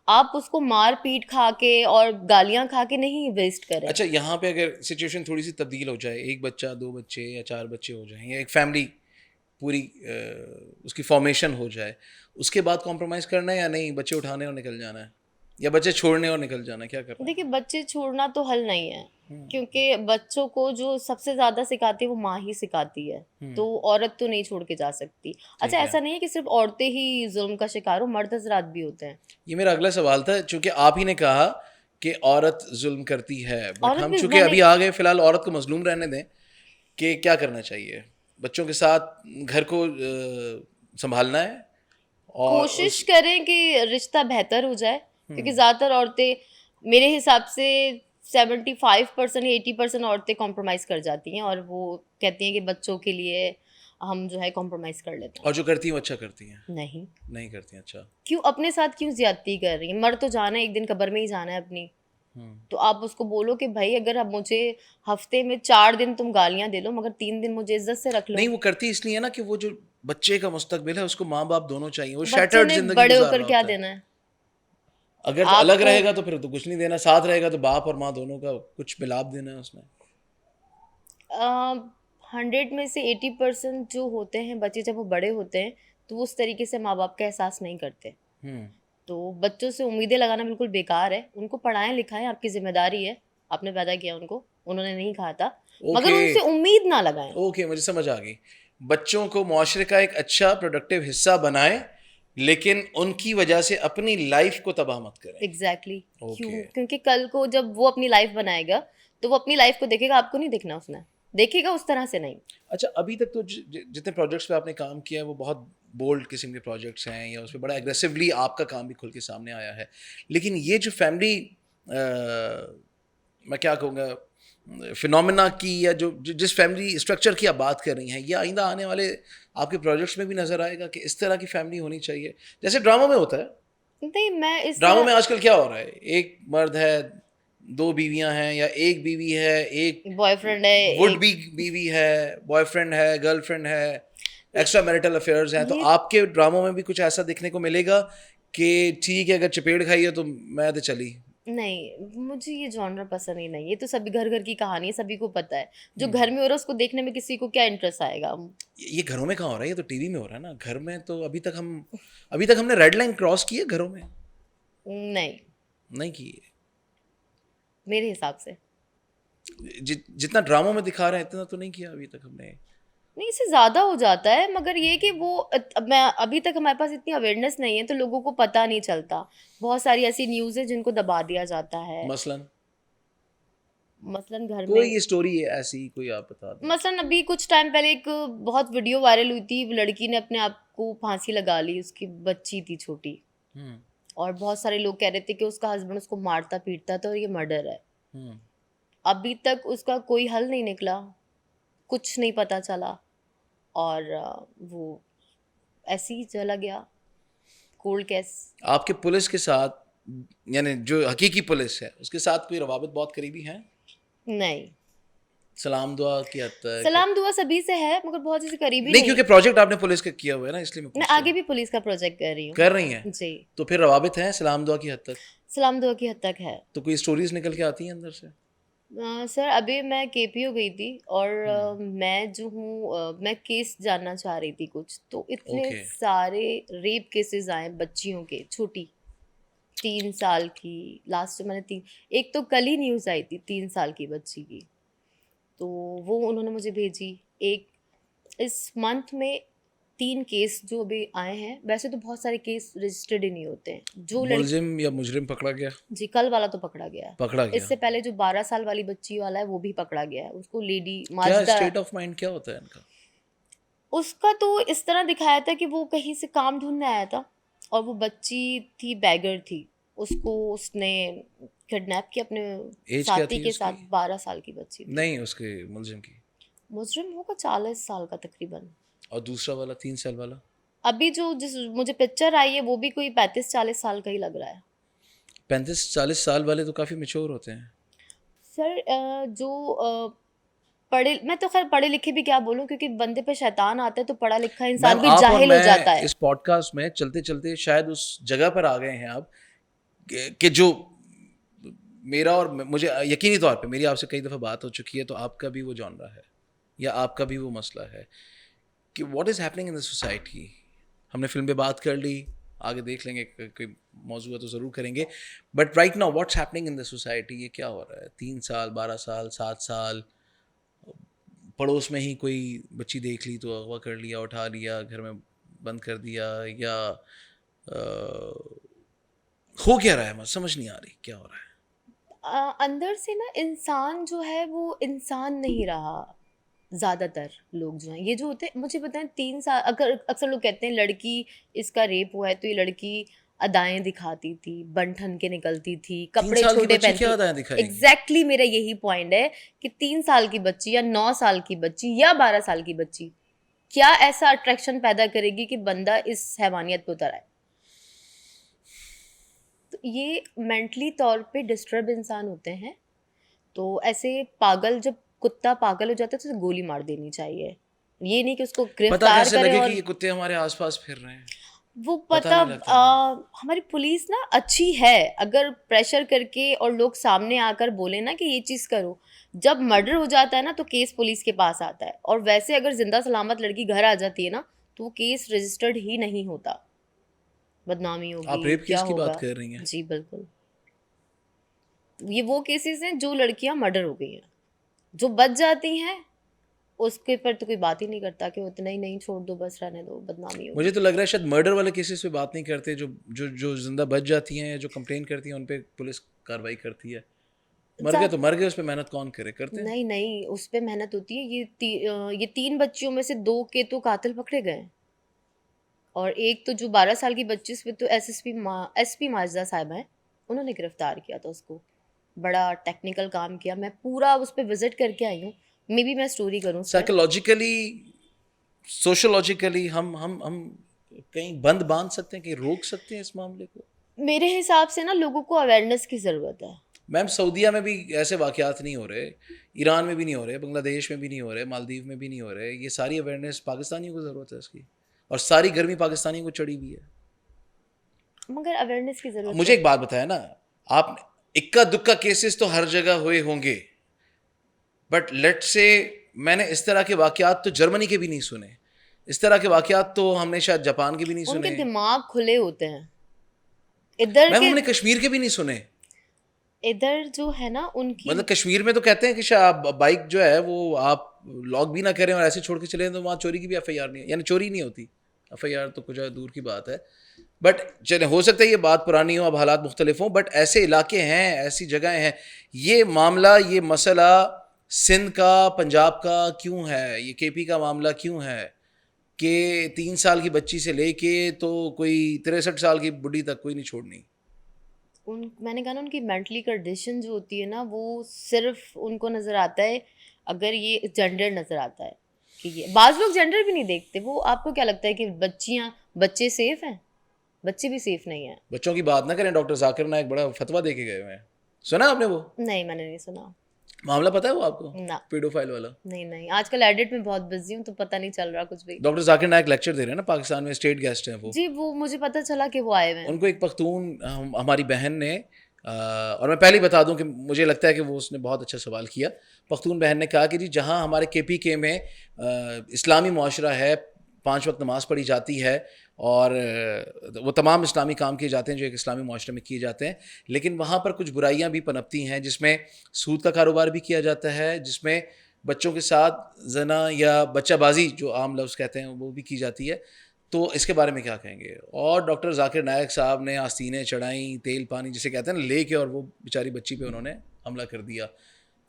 S2: आप उसको मार पीट खा के और गालियां खा के नहीं वेस्ट करें।
S1: अच्छा, यहाँ पे अगर सिचुएशन थोड़ी सी तब्दील हो जाए, एक बच्चा, 2 बच्चे या 4 बच्चे हो जाएं, या एक फैमिली पूरी उसकी फॉर्मेशन हो जाए, उसके बाद कॉम्प्रोमाइज़ करना है या नहीं? बच्चे उठाने और निकल जाना है, या बच्चे छोड़ने और निकल जाना है, क्या करना
S2: देखिए,
S1: है?
S2: बच्चे छोड़ना तो हल नहीं है, क्योंकि बच्चों को जो सबसे ज्यादा सिखाती है वो माँ ही सिखाती है। तो औरत तो नहीं छोड़ के जा सकती। अच्छा,
S1: ठीक है।
S2: ऐसा नहीं है कि सिर्फ औरतें ही जुल्म का शिकार हो, मर्द हजरात भी होते हैं।
S1: ये मेरा अगला सवाल था, चूंकि आप ही ने कहा कि औरत जुल्म करती है, बट
S2: औरत
S1: हम
S2: भी,
S1: चूंकि
S2: मैंने
S1: अभी आ गए फिलहाल औरत को मजलूम रहने दें, कि क्या करना चाहिए? बच्चों के साथ घर को संभालना है और
S2: कोशिश
S1: उस
S2: करें कि रिश्ता बेहतर हो जाए, क्योंकि ज़्यादातर औरतें, मेरे हिसाब से 75% या 80% औरतें कॉम्प्रोमाइज़ कर जाती हैं, और वो कहती हैं कि बच्चों के लिए हम जो है कॉम्प्रोमाइज़ कर लेते हैं।
S1: और जो करती हैं वो अच्छा करती हैं?
S2: नहीं,
S1: नहीं करती हैं, अच्छा।
S2: क्यों अपने साथ क्यों ज्यादती कर रही है? मर तो जाना है, एक दिन कब्र में ही जाना है अपनी। तो आप उसको बोलो कि भाई, अगर अब मुझे हफ्ते में 4 दिन तुम गालियां दे लो, मगर 3 दिन मुझे इज्जत से रख लो।
S1: नहीं, वो करती इसलिए है ना कि वो जो बच्चे का मुस्तकबिल है उसको माँ बाप दोनों चाहिए, वो
S2: बच्चे
S1: शैटर्ड
S2: ने
S1: जिंदगी
S2: बड़े
S1: गुजार
S2: होकर
S1: रहा
S2: क्या
S1: होता है।
S2: देना है
S1: अगर तो अलग
S2: आपको?
S1: रहेगा तो फिर तो कुछ नहीं देना, साथ रहेगा तो बाप और माँ दोनों का कुछ मिलाप देना है उसमें।
S2: 100 में से 80% जो होते हैं बच्चे, जब वो बड़े होते हैं तो वो उस तरीके से माँ बाप का एहसास नहीं करते।
S1: हम्म।
S2: तो बच्चों से उम्मीदें लगाना बिल्कुल बेकार है। उनको पढ़ाएं लिखाएं, आपकी जिम्मेदारी है। आपने पैदा किया उनको, उन्होंने नहीं कहा था, मगर
S1: ओके,
S2: उनसे उम्मीद ना लगाएं।
S1: ओके, मुझे समझ आ गई। बच्चों को मुआशरे का एक अच्छा प्रोडक्टिव हिस्सा बनाएं, लेकिन उनकी वजह से अपनी लाइफ को तबाह मत करें।
S2: एग्जैक्टली क्यों?
S1: ओके।
S2: क्योंकि कल को जब वो अपनी लाइफ बनाएगा, तो वो अपनी लाइफ को देखेगा, आपको नहीं देखना उसने, देखेगा उस तरह से नहीं।
S1: अच्छा, अभी तक तो जितने प्रोजेक्ट्स पे आपने काम किया है वो बहुत बोल्ड किस्म के प्रोजेक्ट्स हैं, या उस पर बड़ा एग्रेसिवली आपका काम भी खुल के सामने आया है, लेकिन ये जो फैमिली, मैं क्या कहूँगा, फिनोमेना की, या जिस फैमिली स्ट्रक्चर की आप बात कर रही हैं, ये आइंदा आने वाले आपके प्रोजेक्ट्स में भी नज़र आएगा कि इस तरह की फैमिली होनी चाहिए, जैसे ड्रामा में होता है?
S2: नहीं, मैं इस
S1: ड्रामा
S2: तरह,
S1: में आजकल क्या हो रहा है, एक मर्द है, 2 बीवियां हैं, या एक बीवी है, एक
S2: बॉयफ्रेंड है
S1: वुड
S2: एक।
S1: बी बीवी है, बॉयफ्रेंड है, गर्लफ्रेंड है, एक्स्ट्रा मैरिटल अफेयर्स हैं, तो
S2: ये
S1: आपके ड्रामों में भी कुछ ऐसा देखने को मिलेगा कि ठीक है, अगर चपेट खाई है तो मैं तो चली?
S2: नहीं, मुझे ये जॉनर पसंद ही नहीं। ये तो सभी घर घर की कहानी है, सभी को पता है। जो घर में हो रहा है उसको देखने में किसी को क्या इंटरेस्ट आएगा?
S1: ये घरों में कहाँ हो रहा है, ये तो टीवी में हो रहा है ना। घर में तो अभी तक हमने रेड लाइन क्रॉस की है घरों में?
S2: नहीं,
S1: नहीं की है।
S2: मेरे हिसाब से
S1: जितना ड्रामों में दिखा रहे हैं इतना तो नहीं किया अभी तक हमने।
S2: नहीं, इससे ज्यादा हो जाता है, मगर ये कि वो मैं अभी तक हमारे पास इतनी अवेयरनेस नहीं है, तो लोगों को पता नहीं चलता। बहुत सारी ऐसी न्यूज़ है जिनको दबा दिया जाता है।
S1: मसलन
S2: मसलन घर में,
S1: कोई स्टोरी ऐसी कोई आप बता दें।
S2: मसलन अभी कुछ टाइम पहले एक बहुत वीडियो वायरल हुई थी, लड़की ने अपने आप को फांसी लगा ली, उसकी बच्ची थी छोटी,
S1: हम्म,
S2: और बहुत सारे लोग कह रहे थे कि उसका हस्बैंड उसको मारता पीटता था और ये मर्डर है।
S1: हम्म।
S2: अभी तक उसका कोई हल नहीं निकला, कुछ नहीं पता चला, और वो ऐसे ही चला गया, कोल्ड केस।
S1: आपके पुलिस के साथ, यानी जो हकीकी पुलिस है उसके साथ कोई रवाबित बहुत करीबी हैं?
S2: नहीं,
S1: सलाम दुआ की हद तक?
S2: सलाम दुआ सभी से है, मगर बहुत जैसे करीबी
S1: नहीं,
S2: नहीं।
S1: क्योंकि प्रोजेक्ट आपने पुलिस का किया हुआ है ना, इसलिए मैं
S2: मैं
S1: पूछ रहा
S2: आगे
S1: हूँ।
S2: भी पुलिस का प्रोजेक्ट कर रही
S1: कर रही हैं?
S2: हूँ जी।
S1: तो फिर रवाबित हैं सलाम दुआ की हद तक?
S2: सलाम दुआ की हद तक है।
S1: तो कोई स्टोरीज निकल के आती हैं अंदर से?
S2: सर, अभी मैं केपीओ गई थी, और मैं जो हूँ, मैं केस जानना चाह रही थी कुछ, तो इतने
S1: ओके।
S2: सारे रेप केसेस आए बच्चियों के, छोटी 3 साल की। लास्ट मैंने तीन, एक तो कल ही न्यूज़ आई थी 3 साल की बच्ची की। तो वो उन्होंने मुझे भेजी। एक इस मंथ में 3 केस जो अभी आए हैं, वैसे तो बहुत सारे केस रजिस्टर्ड ही नहीं होते हैं। जो लड़की
S1: मुलजिम या मुजरिम पकड़ा गया?
S2: जी, कल वाला तो पकड़ा गया है।
S1: पकड़ा गया।
S2: इससे पहले जो 12 साल वाली बच्ची वाला है वो भी पकड़ा गया है। उसको लेडी
S1: क्या
S2: माजदा,
S1: स्टेट ऑफ माइंड क्या होता है इनका?
S2: उसका तो इस तरह दिखाया था कि वो कहीं से काम ढूँढने आया था और वो बच्ची थी, बैगर थी। उसको उसने किडनैप किया अपने
S1: एज क्या
S2: साथी
S1: थी
S2: के
S1: उसकी?
S2: साथ। 12 साल की बच्ची थी।
S1: नहीं, उसके मुलजिम की।
S2: मुजरिम होगा 40 साल का तकरीबन।
S1: और दूसरा वाला 3 साल वाला?
S2: अभी जो जिस मुझे पिक्चर आई है वो भी कोई 35-40 साल का ही लग रहा है।
S1: 35-40 साल वाले तो काफी मेच्योर होते हैं।
S2: सर जो पढ़े, मैं तो खैर पढ़े लिखे भी क्या बोलूं, क्योंकि बंदे पे शैतान आता है तो पढ़ा लिखा इंसान
S1: मैम,
S2: भी
S1: आप और
S2: जाहिल हो जाता
S1: मैं
S2: है।
S1: इस पॉडकास्ट में चलते चलते शायद उस जगह पर आ गए हैं आप कि जो मेरा और मुझे यकीनी तौर पे मेरी आपसे कई दफ़ा बात हो चुकी है, तो आपका भी वो जॉनरा है या आपका भी वो मसला है कि what is happening in the society. हमने फिल्म पे बात कर ली, आगे देख लेंगे, कोई मौजूद है तो ज़रूर करेंगे, but right now what's happening in the society, ये क्या हो रहा है? 3 साल, 12 साल, 7 साल, पड़ोस में ही कोई बच्ची देख ली तो अगवा कर लिया, उठा लिया, घर में बंद कर दिया, या हो क्या रहा है? मुझे समझ नहीं आ रही क्या हो रहा है।
S2: अंदर से ना इंसान जो है वो इंसान नहीं रहा। ज़्यादातर लोग जो हैं, ये जो होते हैं, मुझे पता है 3 साल, अगर अक्सर लोग कहते हैं लड़की इसका रेप हुआ है तो ये लड़की अदाएं दिखाती थी, बन ठन के निकलती थी,
S1: तीन
S2: कपड़े
S1: साल की
S2: छोटे
S1: बच्ची क्या
S2: पहनती।
S1: अदाएं दिखाएगी?
S2: एग्जैक्टली मेरा यही पॉइंट है कि 3 साल की बच्ची या 9 साल की बच्ची या 12 साल की बच्ची क्या ऐसा अट्रैक्शन पैदा करेगी कि बंदा इस हैवानियत पे उतर आए। तो ये मेंटली तौर पे डिस्टर्ब इंसान होते हैं। तो ऐसे पागल, जब कुत्ता पागल हो जाता है तो उसे गोली मार देनी चाहिए। ये नहीं कि उसको
S1: पता
S2: गिरफ्तार
S1: कैसे
S2: करें।
S1: लगे
S2: और
S1: कि ये कुत्ते हमारे आसपास फिर रहे हैं?
S2: वो
S1: पता
S2: पता
S1: नहीं लगता ना।
S2: हमारी पुलिस ना अच्छी है, अगर प्रेशर करके और लोग सामने आकर बोले ना कि ये चीज़ करो। जब मर्डर हो जाता है ना तो केस पुलिस के पास आता है, और वैसे अगर जिंदा सलामत लड़की घर आ जाती है ना तो वो केस रजिस्टर्ड ही नहीं होता। बदनामी
S1: आप
S2: होगी,
S1: रेप
S2: क्या
S1: केस की बात
S2: होगा।
S1: कर रही हैं?
S2: जी बिल्कुल। ये वो केसेस हैं जो लड़कियां मर्डर हो गई हैं, जो बच जाती हैं उसके पर तो कोई बात ही नहीं करता कि वो इतना ही नहीं, छोड़ दो, बस रहने दो, बदनामी
S1: मुझे
S2: होगी।
S1: तो लग रहा है शायद मर्डर वाले केसेस पे बात नहीं करते, जो जो जो जिंदा बच जाती हैं, जो कंप्लेन करती हैं, उन पे पुलिस कार्रवाई करती है। मर गए
S2: जा-
S1: तो मर गए, उस पर मेहनत कौन करे? करते हैं।
S2: नहीं नहीं, उस पे मेहनत होती है। ये 3 बच्चियों में से 2 के तो कातिल पकड़े गए, और एक तो जो 12 साल की बच्ची, उस पे तो एसपी माजिदा साहिबा हैं, उन्होंने गिरफ्तार किया था उसको। बड़ा टेक्निकल काम किया। मैं पूरा उस पर विजिट करके आई हूँ। मे बी मैं स्टोरी करूँ उस पर।
S1: साइकोलॉजिकली, सोशोलॉजिकली हम कहीं बंद बांध सकते हैं, कहीं रोक सकते हैं इस मामले को?
S2: मेरे हिसाब से ना लोगों को अवेयरनेस की ज़रूरत है।
S1: मैम, सऊदीया में भी ऐसे वाक़यात नहीं हो रहे, ईरान में भी नहीं हो रहे, बांग्लादेश में भी नहीं हो रहे, मालदीव में भी नहीं हो रहे। ये सारी अवेयरनेस पाकिस्तानियों को ज़रूरत है इसकी, और सारी गर्मी पाकिस्तानियों को चढ़ी हुई है।
S2: मगर अवेयरनेस की ज़रूरत
S1: मुझे
S2: तो
S1: एक बात बताया ना, आप इक्का दुक्का केसेस तो हर जगह हुए होंगे, बट लेट से मैंने इस तरह के वाक़यात तो जर्मनी के भी नहीं सुने, इस तरह के वाक़यात तो हमने शायद जापान के भी नहीं
S2: उनके
S1: सुने।
S2: दिमाग खुले होते हैं। इधर
S1: मैम,
S2: के,
S1: हमने कश्मीर के भी नहीं सुने।
S2: इधर जो है ना उनकी,
S1: मतलब कश्मीर में तो कहते हैं कि शायद बाइक जो है वो आप लॉक भी ना करें और ऐसे छोड़ के चले तो वहाँ चोरी की भी एफआईआर नहीं है, यानी चोरी नहीं होती। एफआईआर तो कुछ दूर की बात है, बट चले, हो सकता है ये बात पुरानी हो, अब हालात मुख्तलिफ हों, बट ऐसे इलाके हैं, ऐसी जगहें हैं। ये मामला, ये मसला सिंध का, पंजाब का क्यों है, ये केपी का मामला क्यों है कि 3 साल की बच्ची से लेके तो कोई 63 साल की बुढ़ी तक कोई नहीं छोड़नी।
S2: मैंने कहा ना उनकी मेंटली कंडीशन जो होती है ना, वो सिर्फ उनको नज़र आता है, अगर ये जेंडर नज़र आता है कि ये, बाज़ लोग जेंडर भी नहीं देखते। वो आपको क्या लगता है कि बच्चे सेफ हैं? बच्चे भी सेफ नहीं हैं।
S1: बच्चों की बात ना करें, डॉक्टर जाकिर नाइक बड़ा फतवा दे के गए हुए हैं, सुना आपने वो
S2: नहीं, मैंने नहीं सुना।
S1: मामला? पता है वो आपको,
S2: ना,
S1: पेडोफाइल वाला?
S2: नहीं नहीं, आजकल एडिट में बहुत बिजी हूँ तो पता नहीं चल रहा कुछ भी।
S1: डॉक्टर जाकिर नाइक लेक्चर दे रहे हैं ना, पाकिस्तान में स्टेट गेस्ट हैं वो।
S2: जी, वो मुझे पता चला कि वो आए हुए हैं।
S1: उनको एक पख्तून हमारी बहन ने और मैं पहले ही बता दूं कि मुझे लगता है कि वो उसने बहुत अच्छा सवाल किया। पख्तून बहन ने कहा कि जी, जहां हमारे KPK में इस्लामी मुआशरा है, 5 वक्त नमाज पढ़ी जाती है, और वो तमाम इस्लामी काम किए जाते हैं जो एक इस्लामी मुआशरे में किए जाते हैं, लेकिन वहाँ पर कुछ बुराइयाँ भी पनपती हैं, जिसमें सूद का कारोबार भी किया जाता है, जिसमें बच्चों के साथ जना या बच्चाबाजी जो आम लफ्ज़ कहते हैं वो भी की जाती है, तो इसके बारे में क्या कहेंगे? और डॉक्टर जाकिर नायक साहब ने आस्तीनें चढ़ाई, तेल पानी जिसे कहते हैं ना लेके, और वो बेचारी बच्ची पे उन्होंने हमला कर दिया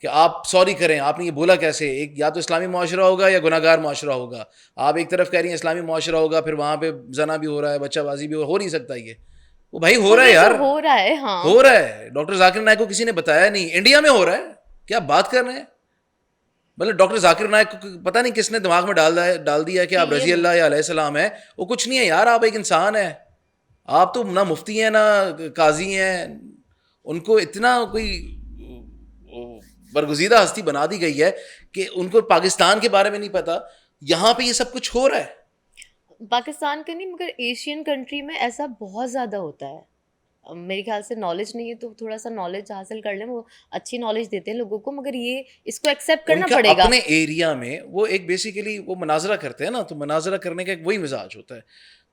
S1: कि आप सॉरी करें, आपने ये बोला कैसे? एक या तो इस्लामी मुआशरा होगा या गुनहगार मुआशरा होगा। आप एक तरफ कह रही हैं इस्लामी मुआशरा होगा, फिर वहाँ पे ज़ना भी हो रहा है, बच्चाबाजी भी हो नहीं सकता ये। वो भाई हो
S2: पर
S1: रहा है
S2: ये तो
S1: यार,
S2: हो रहा है, हाँ।
S1: हो रहा है। डॉक्टर जाकिर नायक को किसी ने बताया नहीं, इंडिया में हो रहा है, क्या बात कर रहे हैं? मतलब डॉक्टर जाकिर नायक को पता नहीं किसने दिमाग में डाल दिया है कि
S2: कि
S1: आप
S2: ये
S1: रजी अल्लाह या अलैहिस्सलाम है। वो कुछ नहीं है यार, आप एक इंसान है। आप तो ना मुफ्ती हैं ना काजी हैं। उनको इतना कोई बरगुजीदा हस्ती बना दी गई है कि उनको पाकिस्तान के बारे में नहीं पता। यहाँ पे ये सब कुछ हो रहा है।
S2: पाकिस्तान का नहीं मगर एशियन कंट्री में ऐसा बहुत ज़्यादा होता है। मेरे ख्याल से नॉलेज नहीं है तो थोड़ा सा नॉलेज हासिल कर लें, वो अच्छी नॉलेज देते हैं लोगों को, मगर ये इसको एक्सेप्ट करना
S1: उनका
S2: पड़ेगा।
S1: अपने एरिया में वो एक बेसिकली वो मनाजरा करते हैं ना, तो मनाजरा करने का एक वही मिजाज होता है।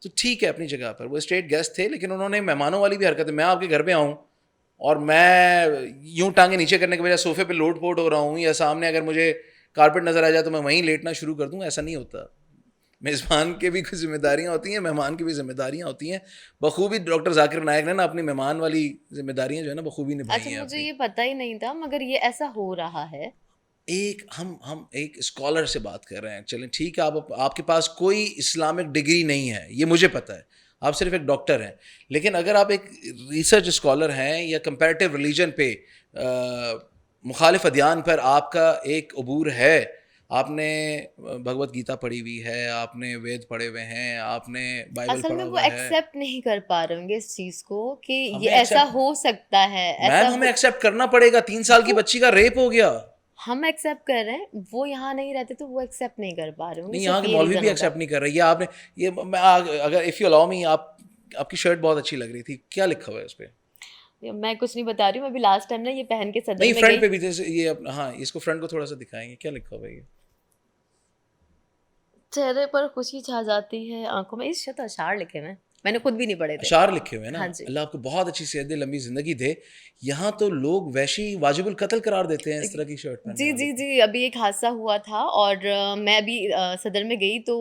S1: तो ठीक है अपनी जगह पर, वो स्टेट गेस्ट थे, लेकिन उन्होंने मेहमानों वाली भी हरकत है। मैं आपके घर पे आऊँ और मैं यूं टांगे नीचे करने के बजाय सोफे पे लोट पोट हो रहा हूँ, या सामने अगर मुझे कारपेट नजर आ जाए तो मैं वहीं लेटना शुरू कर दूँ, ऐसा नहीं होता। मेज़बान के भी कुछ जिम्मेदारियाँ होती हैं, मेहमान की भी जिम्मेदारियाँ होती हैं। बखूबी डॉक्टर जाकिर नायक ने ना अपनी मेहमान वाली जिम्मेदारियाँ जो है ना बखूबी निभाई
S2: अच्छा,
S1: हैं
S2: मुझे
S1: अपनी।
S2: ये पता ही नहीं था, मगर ये ऐसा हो रहा है।
S1: एक हम एक स्कॉलर से बात कर रहे हैं, चलें ठीक है, आप आपके पास कोई इस्लामिक डिग्री नहीं है, ये मुझे पता है, आप सिर्फ एक डॉक्टर हैं। लेकिन अगर आप एक रिसर्च स्कॉलर हैं या कंपैरेटिव रिलीजन पे मुखालिफ अदियान पर आपका एक अबूर है, आपने भगवत गीता पढ़ी हुई है, आपने वेद पढ़े हुए हैं, आपने बाइबल
S2: असल
S1: पढ़ा
S2: में वो
S1: हुआ है।
S2: एक्सेप्ट नहीं कर पा रहे होंगे इस चीज़ को कि ये
S1: हमें
S2: ऐसा
S1: एक्सेप्ट,
S2: हो सकता है,
S1: मैम
S2: ऐसा
S1: हमें
S2: हो।
S1: एक्सेप्ट करना पड़ेगा। 3 साल की
S2: वो
S1: बच्ची का रेप हो गया।
S2: हम एक्सेप्ट कर रहे हैं, वो यहाँ नहीं रहते तो वो एक्सेप्ट नहीं कर पा रहे होंगे,
S1: नहीं, यहाँ
S2: सिर्फ
S1: के
S2: ये
S1: मौलवी
S2: रीज़न
S1: भी
S2: होगा।
S1: एक्सेप्ट नहीं कर रहे। ये आपने ये मैं अगर इफ़ यू अलाउ मी, आप आपकी शर्ट बहुत अच्छी लग रही थी, क्या लिखा हुआ है उस पे?
S2: मैं कुछ नहीं बता रही हूँ, मैं अभी लास्ट टाइम ना ये पहन के सदर
S1: नहीं,
S2: में
S1: फ्रंट
S2: गई।
S1: पे भी जैसे ये अपना, हाँ इसको फ्रंट को थोड़ा सा दिखाएंगे, क्या लिखा हुआ है ये?
S2: चेहरे पर खुशी छा जाती है, आंखों में, इस शत अशार लिखे हुए हैं, मैंने खुद भी नहीं पढ़े थे।
S1: अशार लिखे हुए हैं ना।
S2: हाँ जी।
S1: अल्लाह आपको बहुत अच्छी सेहत दे, लंबी ज़िंदगी दे। यहाँ तो लोग वैशी वाजिबुल कत्ल करार देते हैं इस तरह की शर्ट पहनने
S2: जी
S1: वाले
S2: जी
S1: को।
S2: जी, अभी एक हादसा हुआ था और मैं अभी सदर में गई तो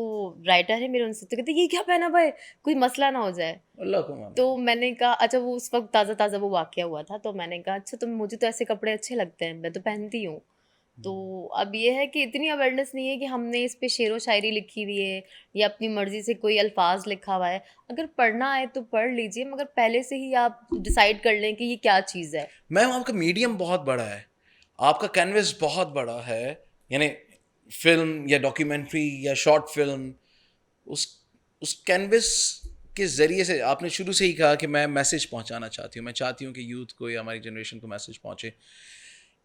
S2: राइटर है मेरे, उनसे तो कहते ये क्या पहना हुआ है, कोई मसला ना हो जाए।
S1: अल्लाह को
S2: तो
S1: मानो।
S2: मैंने कहा अच्छा, वो उस वक्त ताज़ा ताज़ा वो वाक़या हुआ था, तो मैंने कहा अच्छा, तो मुझे तो ऐसे कपड़े अच्छे लगते हैं, मैं तो पहनती हूँ। तो अब ये है कि इतनी अवेयरनेस नहीं है कि हमने इस पे शेरो शायरी लिखी हुई है या अपनी मर्ज़ी से कोई अल्फाज लिखा हुआ है। अगर पढ़ना आए तो पढ़ लीजिए, मगर पहले से ही आप डिसाइड कर लें कि ये क्या चीज़ है।
S1: मैम आपका मीडियम बहुत बड़ा है, आपका कैनवस बहुत बड़ा है। यानी फिल्म या डॉक्यूमेंट्री या शॉर्ट फिल्म, उस उस कैनवस के ज़रिए से आपने शुरू से ही कहा कि मैं मैसेज पहुंचाना चाहती हूँ, मैं चाहती हूँ कि यूथ को या हमारी जनरेशन को मैसेज पहुंचे।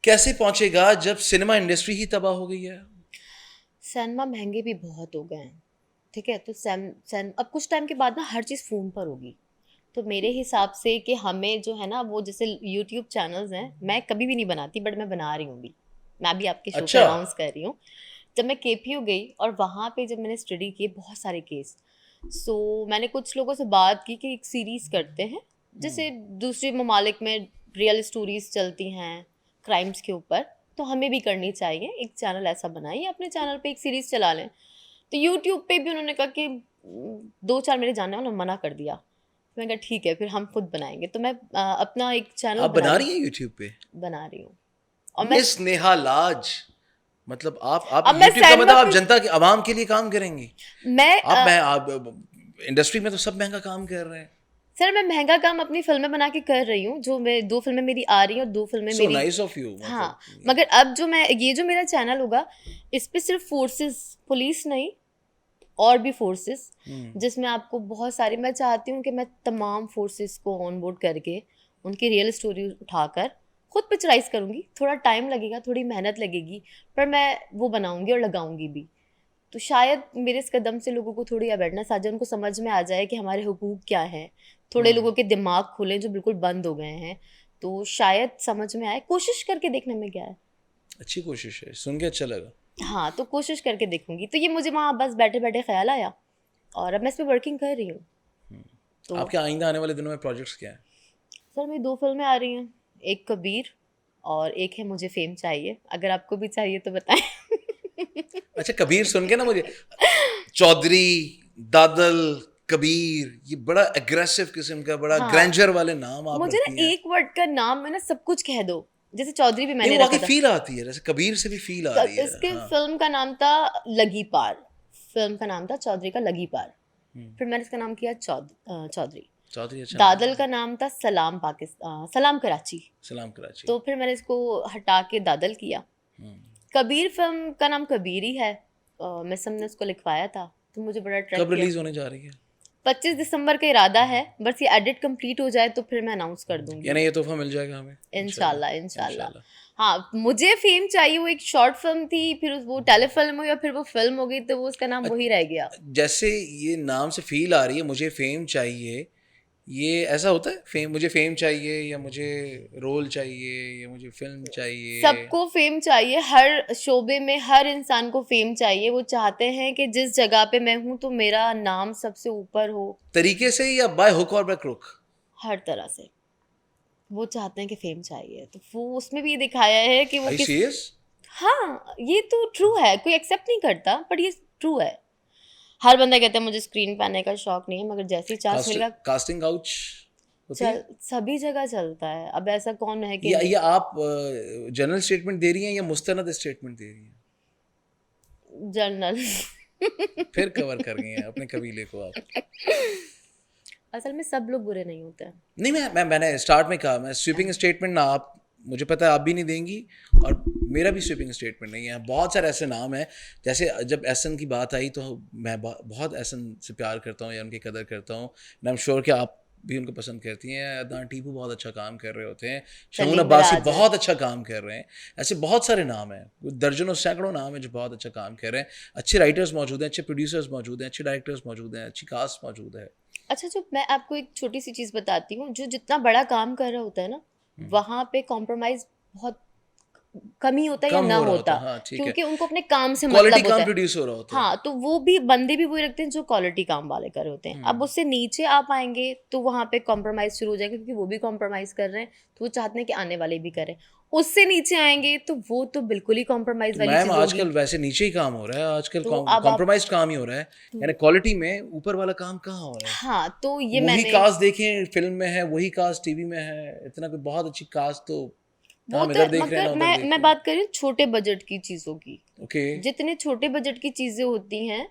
S1: कैसे पहुंचेगा जब सिनेमा इंडस्ट्री ही तबाह हो गई है?
S2: सिनेमा महँगे भी बहुत हो गए हैं, ठीक है? तो अब कुछ टाइम के बाद ना हर चीज़ फ़ोन पर होगी। तो मेरे हिसाब से कि हमें जो है ना, वो जैसे यूट्यूब चैनल्स हैं, मैं कभी भी नहीं बनाती बट मैं बना रही हूँ अभी। मैं अभी आपके शो पे
S1: अच्छा।
S2: अनाउंस कर रही हूँ। जब मैं केपीयू गई और वहाँ पे जब मैंने स्टडी किए बहुत सारे केस, सो मैंने कुछ लोगों से बात की कि एक सीरीज़ करते हैं, जैसे दूसरे ममालिक में रियल स्टोरीज़ चलती हैं क्राइम्स के ऊपर, तो हमें भी करनी चाहिए। एक चैनल ऐसा बनाइए, अपने चैनल पे एक सीरीज़ चला लें। तो यूट्यूब पे भी उन्होंने कहा कि 2-4 मेरे जानने वालों ने मना कर दिया। मैंने कहा ठीक है, फिर हम खुद बनाएँगे। तो मैं अपना एक चैनल
S1: आप बना रही हैं यूट्यूब पे?
S2: बना रही हूँ और मैं
S1: मिस नेहा लाज, मतलब आप
S2: अब मैं
S1: यूट्यूब का मतलब
S2: सिनेमा
S1: आप
S2: पे
S1: जनता की आवाम के लिए काम करेंगी?
S2: मैं
S1: आप इंडस्ट्री में तो सब महंगा काम कर रहे हैं।
S2: सर मैं महँगा काम अपनी फ़िल्में बना के कर रही हूँ, जो मैं 2 फ़िल्में मेरी आ रही हैं और 2 फ़िल्में
S1: सो
S2: मेरी।
S1: नाइस ऑफ यू,
S2: हाँ,
S1: मतलब
S2: मगर अब जो मैं ये जो मेरा चैनल होगा, इस पे सिर्फ़ फ़ोर्सेस, पुलिस नहीं और भी फ़ोर्सेस, जिसमें आपको बहुत सारी, मैं चाहती हूँ कि मैं तमाम फ़ोर्सेस को ऑन बोर्ड करके उनकी रियल स्टोरी उठाकर खुद पिक्चराइज़ करूँगी। थोड़ा टाइम लगेगा, थोड़ी मेहनत लगेगी, पर मैं वो बनाऊँगी और लगाऊँगी भी। तो शायद मेरे इस कदम से लोगों को थोड़ी अवेयरनेस आ जाए, उनको समझ में आ जाए कि हमारे हुकूक क्या हैं। थोड़े लोगों के दिमाग खुलें जो बिल्कुल बंद हो गए हैं, तो शायद समझ में आए। कोशिश करके देखने में क्या है।
S1: अच्छी कोशिश है, सुन के अच्छा लगा।
S2: हाँ, तो कोशिश करके देखूँगी। तो ये मुझे वहाँ बस बैठे-बैठे ख़्याल आया और अब मैं इस पे वर्किंग कर रही हूँ। तो
S1: आपके आइंदा आने वाले दिनों में प्रोजेक्ट्स क्या हैं?
S2: सर मेरी 2 फ़िल्में आ रही हैं, एक कबीर और एक है मुझे फ़ेम चाहिए। अगर आपको भी चाहिए तो बताएँ।
S1: अच्छा, कबीर सुन के ना मुझे चौधरी, दादल, कबीर, ये बड़ा एग्रेसिव किस्म का, बड़ा
S2: हाँ,
S1: ग्रैंडर वाले नाम आप
S2: मुझे ना
S1: रखती हैं।
S2: एक वर्ड का नाम में ना सब कुछ कह दो, जैसे चौधरी भी
S1: नहीं,
S2: मैंने
S1: वो
S2: रखा
S1: वाकई
S2: था।
S1: फील आती है, जैसे कबीर से भी फील आ रही है।
S2: इसके
S1: हाँ।
S2: फिल्म का नाम था लगी पार, फिल्म का नाम था चौधरी का लगी पार।
S1: हम्म,
S2: फिर मैंने इसका नाम किया चौधरी।
S1: चौधरी अच्छा नाम
S2: दादल
S1: है।
S2: का नाम था सलाम पाकिस्तान, सलाम कराची।
S1: सलाम कराची।
S2: तो फिर मैंने इसको हटा के दादल किया।
S1: हम्म।
S2: कबीर फिल्म का नाम कबीर ही है। मिसम ने उसको लिखवाया था, तो मुझे बड़ा ट्रैक
S1: कब
S2: किया।
S1: रिलीज होने जा रही है?
S2: 25 दिसंबर का इरादा है, बस ये एडिट कंप्लीट हो जाए तो फिर मैं अनाउंस कर दूंगी।
S1: यानी ये तोहफा मिल जाएगा हमें
S2: इंशाल्लाह
S1: इंशाल्लाह।
S2: इंशाल्लाह।
S1: इंशाल्लाह।
S2: हाँ, मुझे फेम चाहिए, वो एक शॉर्ट फिल्म थी, फिर वो टेलीफिल्म हुई और फिर वो फिल्म हो गई, तो वो उसका नाम वही रह गया।
S1: जैसे ये नाम से फील आ रही है, मुझे फेम चाहिए, ये ऐसा होता है? फेम, मुझे फेम चाहिए, या मुझे रोल चाहिए, या मुझे फिल्म चाहिए?
S2: सबको फेम चाहिए, हर शोबे में हर इंसान को फेम चाहिए। वो चाहते हैं कि जिस जगह पे मैं हूँ तो मेरा नाम सबसे ऊपर हो,
S1: तरीके से, या बाय हुक और बाय क्रुक?
S2: हर तरह से। वो चाहते हैं कि फेम चाहिए, तो वो उसमें भी ये दिखाया है कि वो
S1: आई
S2: किस।
S1: सीरियस?
S2: हाँ, ये तो ट्रू है, कोई एक्सेप्ट नहीं करता, बट ये ट्रू है। हर बंदा कहता है मुझे स्क्रीन पे आने का शौक नहीं है, मगर जैसे ही चांस मिलेगा
S1: कास्टिंग काउच होती है?
S2: चल, सभी जगह चलता है। अब ऐसा कौन है कि
S1: या आप जनरल स्टेटमेंट दे रही हैं, या मुस्तनद स्टेटमेंट दे रही हैं?
S2: जर्नल।
S1: फिर कवर कर गई हैं अपने कबीले को आप।
S2: असल में सब लोग बुरे नहीं होते हैं।
S1: नहीं, मैंने स्टार्ट में कहा, मैं स्वीपिंग स्टेटमेंट ना, आप, मुझे पता है आप भी नहीं देंगी, और मेरा भी स्वीपिंग स्टेटमेंट नहीं है। बहुत सारे ऐसे नाम हैं, जैसे जब एहसन की बात आई तो मैं बहुत एहसन से प्यार करता हूँ या उनकी कदर करता हूँ, एंड आई एम श्योर कि आप भी उनको पसंद करती हैं। अदनान टीपू बहुत अच्छा काम कर रहे होते हैं, शगुन
S2: सलीम
S1: अब्बासी
S2: राज है।
S1: बहुत अच्छा काम कर रहे हैं। ऐसे बहुत सारे नाम हैं, दर्जनों सैकड़ों नाम हैं जो बहुत अच्छा काम कर रहे हैं। अच्छे राइटर्स मौजूद हैं, अच्छे प्रोड्यूसर्स मौजूद हैं, अच्छे डायरेक्टर्स मौजूद हैं, अच्छी कास्ट मौजूद है।
S2: अच्छा, जो मैं आपको एक छोटी सी चीज बताती हूँ, जो जितना बड़ा काम कर रहा होता है ना, वहां पे कॉम्प्रोमाइज बहुत कम ही होता है या
S1: कम
S2: ना
S1: हो रहा
S2: होता,
S1: होता है, हाँ ठीक है।
S2: क्योंकि उनको अपने काम से
S1: क्वालिटी
S2: मतलब होता
S1: काम
S2: है।
S1: प्रोड्यूस हो रहा होता है।
S2: हाँ, तो वो भी बंदे भी वही रखते हैं जो क्वालिटी काम वाले कर रहे होते हैं। अब उससे नीचे आप आएंगे तो वहां पे कॉम्प्रोमाइज शुरू हो जाएगा, क्योंकि वो भी कॉम्प्रोमाइज कर रहे हैं, तो वो चाहते हैं कि आने वाले भी करें। उससे नीचे आएंगे तो वो तो बिल्कुल ही कॉम्प्रोमाइज
S1: तो
S2: वाली
S1: मैम
S2: चीज होगी।
S1: आजकल वैसे नीचे ही काम हो रहा है, आजकल
S2: तो अब आप
S1: कॉम्प्रोमाइज काम ही हो रहा है, यानी क्वालिटी में ऊपर वाला काम कहाँ हो रहा है?
S2: हाँ, तो ये
S1: वही
S2: मैंने
S1: कास्ट देखें फिल्म में है, वही कास्ट टीवी में है, इतना कोई बहुत अच्छी कास्ट तो ना
S2: वो
S1: हम
S2: तो,
S1: इधर देख रहे हैं ना
S2: मगर
S1: उधर देख
S2: मैं
S1: रहे हैं।
S2: बात कर रही हूँ छोटे बजट की चीजों की।
S1: ओके।
S2: जितने छोटे बजट की चीजें होती हैं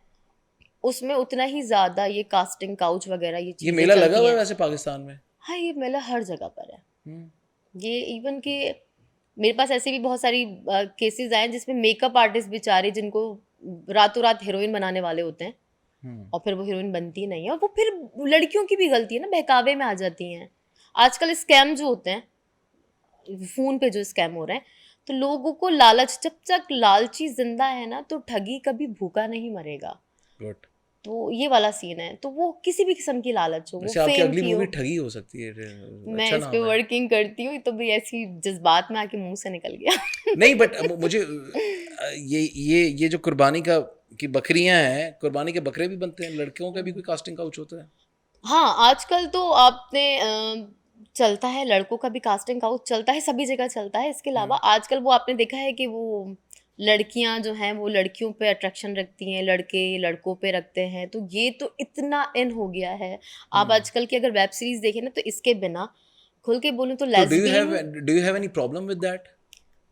S2: उसमें उतना ही ज्यादा ये कास्टिंग काउच वगैरह ये
S1: ये
S2: चीजें
S1: मेला लगा
S2: चलती
S1: हुआ है
S2: हैं।
S1: वैसे पाकिस्तान में?
S2: हाँ, ये मेला हर जगह पर है।
S1: हम्म।
S2: ये इवन के मेरे पास ऐसे भी बहुत सारी केसेस आए हैं जिसमें मेकअप आर्टिस्ट बेचारे, जिनको रातों रात हीरोइन बनाने वाले होते हैं, और फिर वो हीरोइन बनती नहीं है, और वो फिर लड़कियों की भी गलती है ना, बहकावे में आ जाती हैं। आजकल स्कैम जो होते हैं, फोन पे जो स्कैम हो रहे हैं, तो लोगों को लालच, जब तक लालची जिंदा है ना तो ठगी कभी भूखा नहीं मरेगा।
S1: गुड।
S2: तो ये वाला सीन है, तो वो किसी भी किस्म की लालच हो, वो
S1: वैसे आपकी
S2: फेम
S1: अगली
S2: की
S1: मूवी
S2: हो।
S1: ठगी हो सकती है,
S2: मैं
S1: अच्छा
S2: इस पे
S1: नाम है।
S2: वर्किंग करती हूँ, तो भी ऐसी जज्बात में आके मुंह से निकल गया।
S1: नहीं, बट मुझे ये जो कुर्बानी का की बकरियां हैं, कुर्बानी के बकरे भी बनते हैं, लड़कियों का भी कोई कास्टिंग काउच होता है?
S2: हाँ, आजकल तो आपने चलता है, लड़कों का भी कास्टिंग काउच चलता है, सभी जगह चलता है। इसके अलावा आजकल वो आपने देखा है कि वो लड़कियां जो हैं वो लड़कियों पे अट्रैक्शन रखती हैं, लड़के लड़कों पे रखते हैं, तो ये तो इतना इन हो गया है। आप आजकल की अगर वेब सीरीज देखें ना, तो इसके बिना खुल के बोलूं तो
S1: तो
S2: lesbian,
S1: do you have any problem with that?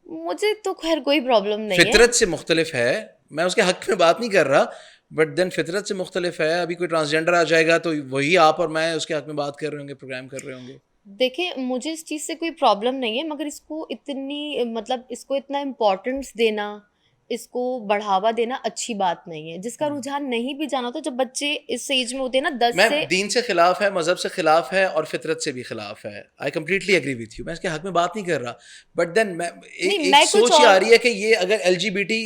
S2: मुझे तो खैर कोई प्रॉब्लम नहीं है।
S1: फितरत से मुख्तलिफ है, मैं उसके हक में बात नहीं कर रहा, बट देन फितरत से मुख्तलिफ है। अभी कोई ट्रांसजेंडर आ जाएगा तो वही आप और मैं उसके हक में बात कर रहे होंगे, प्रोग्राम कर रहे होंगे।
S2: देखिए, मुझे इस चीज़ से कोई प्रॉब्लम नहीं है, मगर इसको इतनी, मतलब इसको इतना इम्पोर्टेंस देना, इसको बढ़ावा देना अच्छी बात नहीं है। जिसका रुझान नहीं भी जाना होता, जब बच्चे इस एज में होते हैं ना 10
S1: मैं
S2: से,
S1: दीन से खिलाफ है, मजहब से खिलाफ है, और फितरत से भी खिलाफ है। I completely agree with you, मैं इसके हक में बात नहीं कर रहा, बट देन
S2: नहीं,
S1: एक
S2: मैं कुछ
S1: सोच ये आ
S2: और,
S1: रही है कि ये अगर एलजीबीटी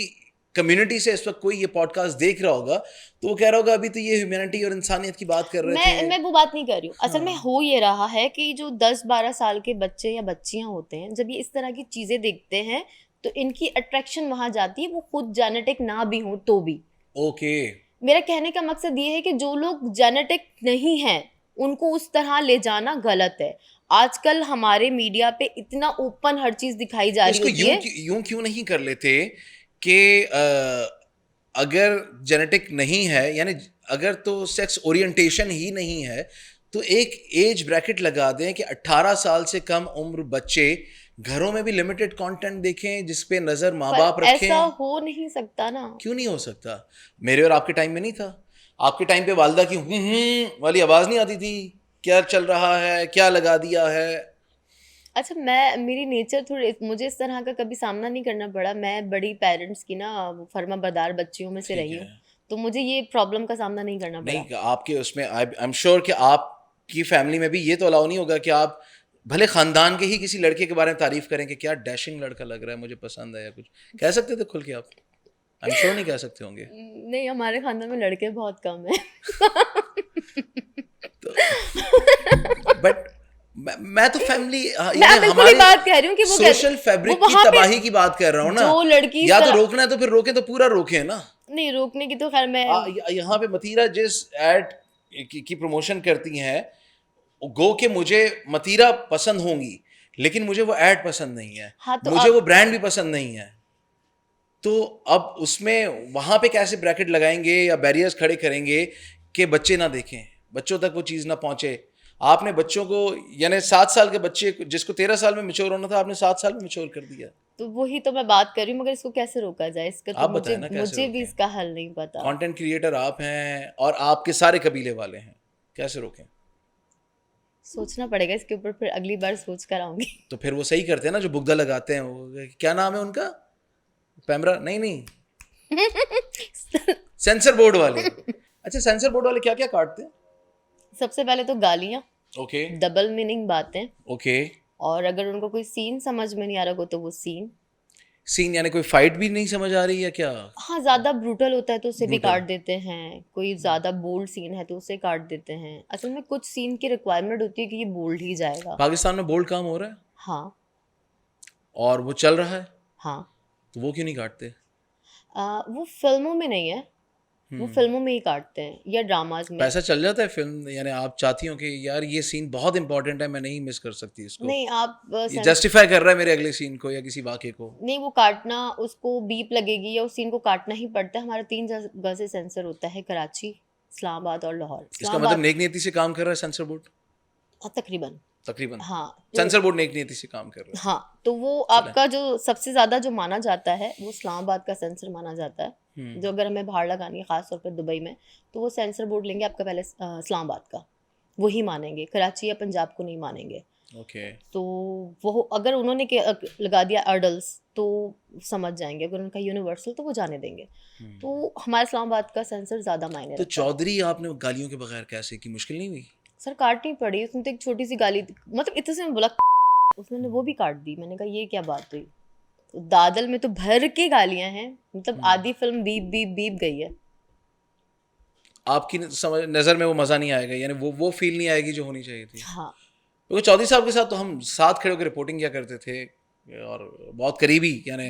S1: कम्युनिटी से इस वक्त कोई ये पॉडकास्ट देख रहा होगा तो वो कह रहा होगा अभी तो ये ह्यूमैनिटी और इंसानियत की बात कर रहे थे।
S2: मैं वो बात नहीं कर रही हूँ। असल में हो ये रहा है कि जो 10-12 साल के बच्चे या बच्चियां होते हैं, जब ये इस तरह की चीजें देखते हैं तो इनकी अट्रैक्शन वहां जाती है, वो खुद जेनेटिक ना भी हो तो भी।
S1: ओके।
S2: मेरा कहने का मकसद ये है कि जो लोग जेनेटिक नहीं हैं उनको उस तरह ले जाना गलत है। आजकल हमारे मीडिया पे इतना ओपन हर चीज दिखाई जा रही
S1: इसको
S2: होती है।
S1: यूं क्यों नहीं कर लेते कि अगर जेनेटिक नहीं है, यानी अगर तो सेक्स ओरिएंटेशन ही नहीं है, तो एक एज ब्रैकेट लगा दें कि 18 साल से कम उम्र बच्चे घरों में भी लिमिटेड कंटेंट देखें, जिस पे नजर माँ
S2: पर
S1: बाप
S2: ऐसा
S1: रखें।
S2: हो नहीं सकता ना।
S1: क्यों नहीं हो सकता? मेरे और आपके टाइम में नहीं था। आपके टाइम पे वालदा की वाली आवाज नहीं आती थी, क्या चल रहा है, क्या लगा दिया है।
S2: अच्छा, मेरी नेचर थोड़ी, मुझे इस तरह का कभी सामना नहीं करना पड़ा। मैं बड़ी पेरेंट्स की ना फर्मा बरदार बच्चियों में से
S1: ठीक
S2: रही
S1: है।
S2: हूँ, तो मुझे ये प्रॉब्लम का सामना नहीं करना पड़ा।
S1: नहीं, आपके उसमें आई एम श्योर कि आपकी फैमिली में भी ये तो अलाउ नहीं होगा कि आप भले खानदान के ही किसी लड़के के बारे में तारीफ करें कि क्या डैशिंग लड़का लग रहा है, मुझे पसंद है, या कुछ कह सकते थे खुल के आप? आई एम श्योर नहीं कह सकते होंगे।
S2: नहीं, हमारे खानदान में लड़के बहुत कम है।
S1: तो बट मैं तो फैमिली,
S2: मैं बिल्कुल ही बात कह रही हूँ कि वो
S1: सोशल
S2: वो
S1: फैब्रिक की
S2: वहां पे
S1: तबाही की बात कर रहा हूँ ना।
S2: जो लड़की इस
S1: या तो
S2: तरह,
S1: रोकना है तो फिर रोके, तो पूरा रोके ना।
S2: नहीं रोकने की तो खैर मैं,
S1: यहाँ पे मतीरा जिस एड की प्रमोशन करती हैं, गो के मुझे मतीरा पसंद होंगी, लेकिन मुझे वो एड पसंद नहीं है,
S2: हाँ तो
S1: मुझे
S2: आप,
S1: वो ब्रांड भी पसंद नहीं है। तो अब उसमें वहां पे कैसे ब्रैकेट लगाएंगे या बैरियर्स खड़े करेंगे कि बच्चे ना देखें, बच्चों तक वो चीज़ ना पहुंचे? आपने बच्चों को, यानी 7 साल के बच्चे जिसको 13 साल में मैच्योर होना था, आपने 7 साल में मैच्योर कर दिया।
S2: तो वही तो मैं बात कर रही हूँ, मगर इसको कैसे रोका जाए, इसका तो
S1: आप बताएं ना कैसे
S2: मुझे भी
S1: रोकें।
S2: इसका हल नहीं पता।
S1: कंटेंट क्रिएटर आप हैं और आपके सारे कबीले वाले हैं, कैसे रोकें?
S2: सोचना पड़ेगा इसके ऊपर, फिर अगली बार सोच कर आऊंगी।
S1: तो फिर वो सही करते हैं ना जो बुगदा लगाते हैं, वो क्या नाम है उनका, पैमरा नहीं नहीं, सेंसर बोर्ड वाले। अच्छा, सेंसर बोर्ड वाले क्या क्या काटते हैं?
S2: सबसे पहले तो गालियाँ,
S1: ओके
S2: डबल मीनिंग बातें,
S1: ओके।
S2: और अगर उनको कोई सीन समझ में नहीं आ रहा हो तो वो सीन,
S1: सीन यानी कोई फाइट भी नहीं समझ आ रही है क्या?
S2: हाँ ज़्यादा ब्रूटल होता है तो उसे भी
S1: ब्रूटल।
S2: काट देते हैं, कोई ज़्यादा बोल्ड सीन है तो उसे काट देते हैं। असल में कुछ सीन की रिक्वायरमेंट होती है कि ये बोल्ड ही जाएगा।
S1: पाकिस्तान में बोल्ड काम हो रहा है
S2: हाँ
S1: और वो चल रहा है,
S2: हाँ।
S1: तो वो क्यों नहीं काटते?
S2: वो फिल्मों में नहीं है, वो फिल्मों में ही काटते हैं या ड्रामाज में।
S1: पैसा चल जाता है फिल्म, यानी आप चाहती हो कि यार ये सीन बहुत इंपॉर्टेंट है, मैं नहीं मिस कर सकती इसको,
S2: नहीं आप
S1: ये जस्टिफाई कर रहा है मेरे अगले सीन को या किसी वाक़े को।
S2: नहीं, वो काटना, उसको बीप लगेगी या उस सीन को काटना ही पड़ता है। हमारा 3 जगह से सेंसर होता है, कराची, इस्लामाबाद और लाहौर।
S1: इसका मतलब
S2: इस्लामाबाद
S1: नेक नीति से काम कर रहा है सेंसर बोर्ड?
S2: तकरीबन।
S1: तकरीबन
S2: हाँ
S1: सेंसर बोर्ड नेक नीति से काम कर रहा है।
S2: हाँ, तो वो
S1: चलें।
S2: आपका जो सबसे ज़्यादा जो माना जाता है वो इस्लामाबाद का सेंसर माना जाता है। जो अगर हमें बाहर लगानी है, ख़ास तौर पे दुबई में, तो वो सेंसर बोर्ड लेंगे आपका पहले इस्लामाबाद का, वही मानेंगे, कराची या पंजाब को नहीं मानेंगे।
S1: ओके।
S2: तो वो अगर उन्होंने लगा दिया अडल्ट तो समझ जाएंगे, अगर उनका यूनिवर्सल तो वो जाने देंगे। तो हमारे इस्लामाबाद का सेंसर ज़्यादा मायने
S1: तो
S2: रखता है।
S1: चौधरी आपने गालियों के बगैर कैसे की, मुश्किल नहीं हुई?
S2: सर काटनी पड़ी, उसने तो एक छोटी सी गाली, मतलब इतने से मैं बोला, उसने वो भी काट दी। मैंने कहा ये क्या बात हुई? तो दादल में तो भर के गालियां हैं, मतलब आधी फिल्म बीप बीप बीप गई है।
S1: आपकी समझ नज़र में वो मज़ा नहीं आएगा, यानी वो फील नहीं आएगी जो होनी चाहिए थी।
S2: हाँ
S1: क्योंकि चौधरी साहब के साथ तो हम साथ खड़े होकर रिपोर्टिंग किया करते थे, और बहुत करीबी, यानी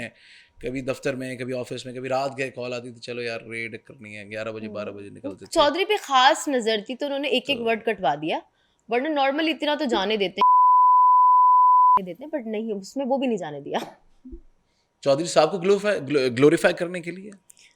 S1: कभी दफ्तर में, कभी ऑफिस में, कभी रात गए कॉल आती थी, चलो यार रेड करनी है, 11 बजे 12 बजे निकलते थे।
S2: चौधरी पे खास नजर थी तो उन्होंने एक एक वर्ड कटवा दिया, वरना नॉर्मली इतना तो जाने देते हैं, बट नहीं, उसमें वो भी नहीं जाने दिया।
S1: चौधरी साहब को ग्लोरीफाई करने के लिए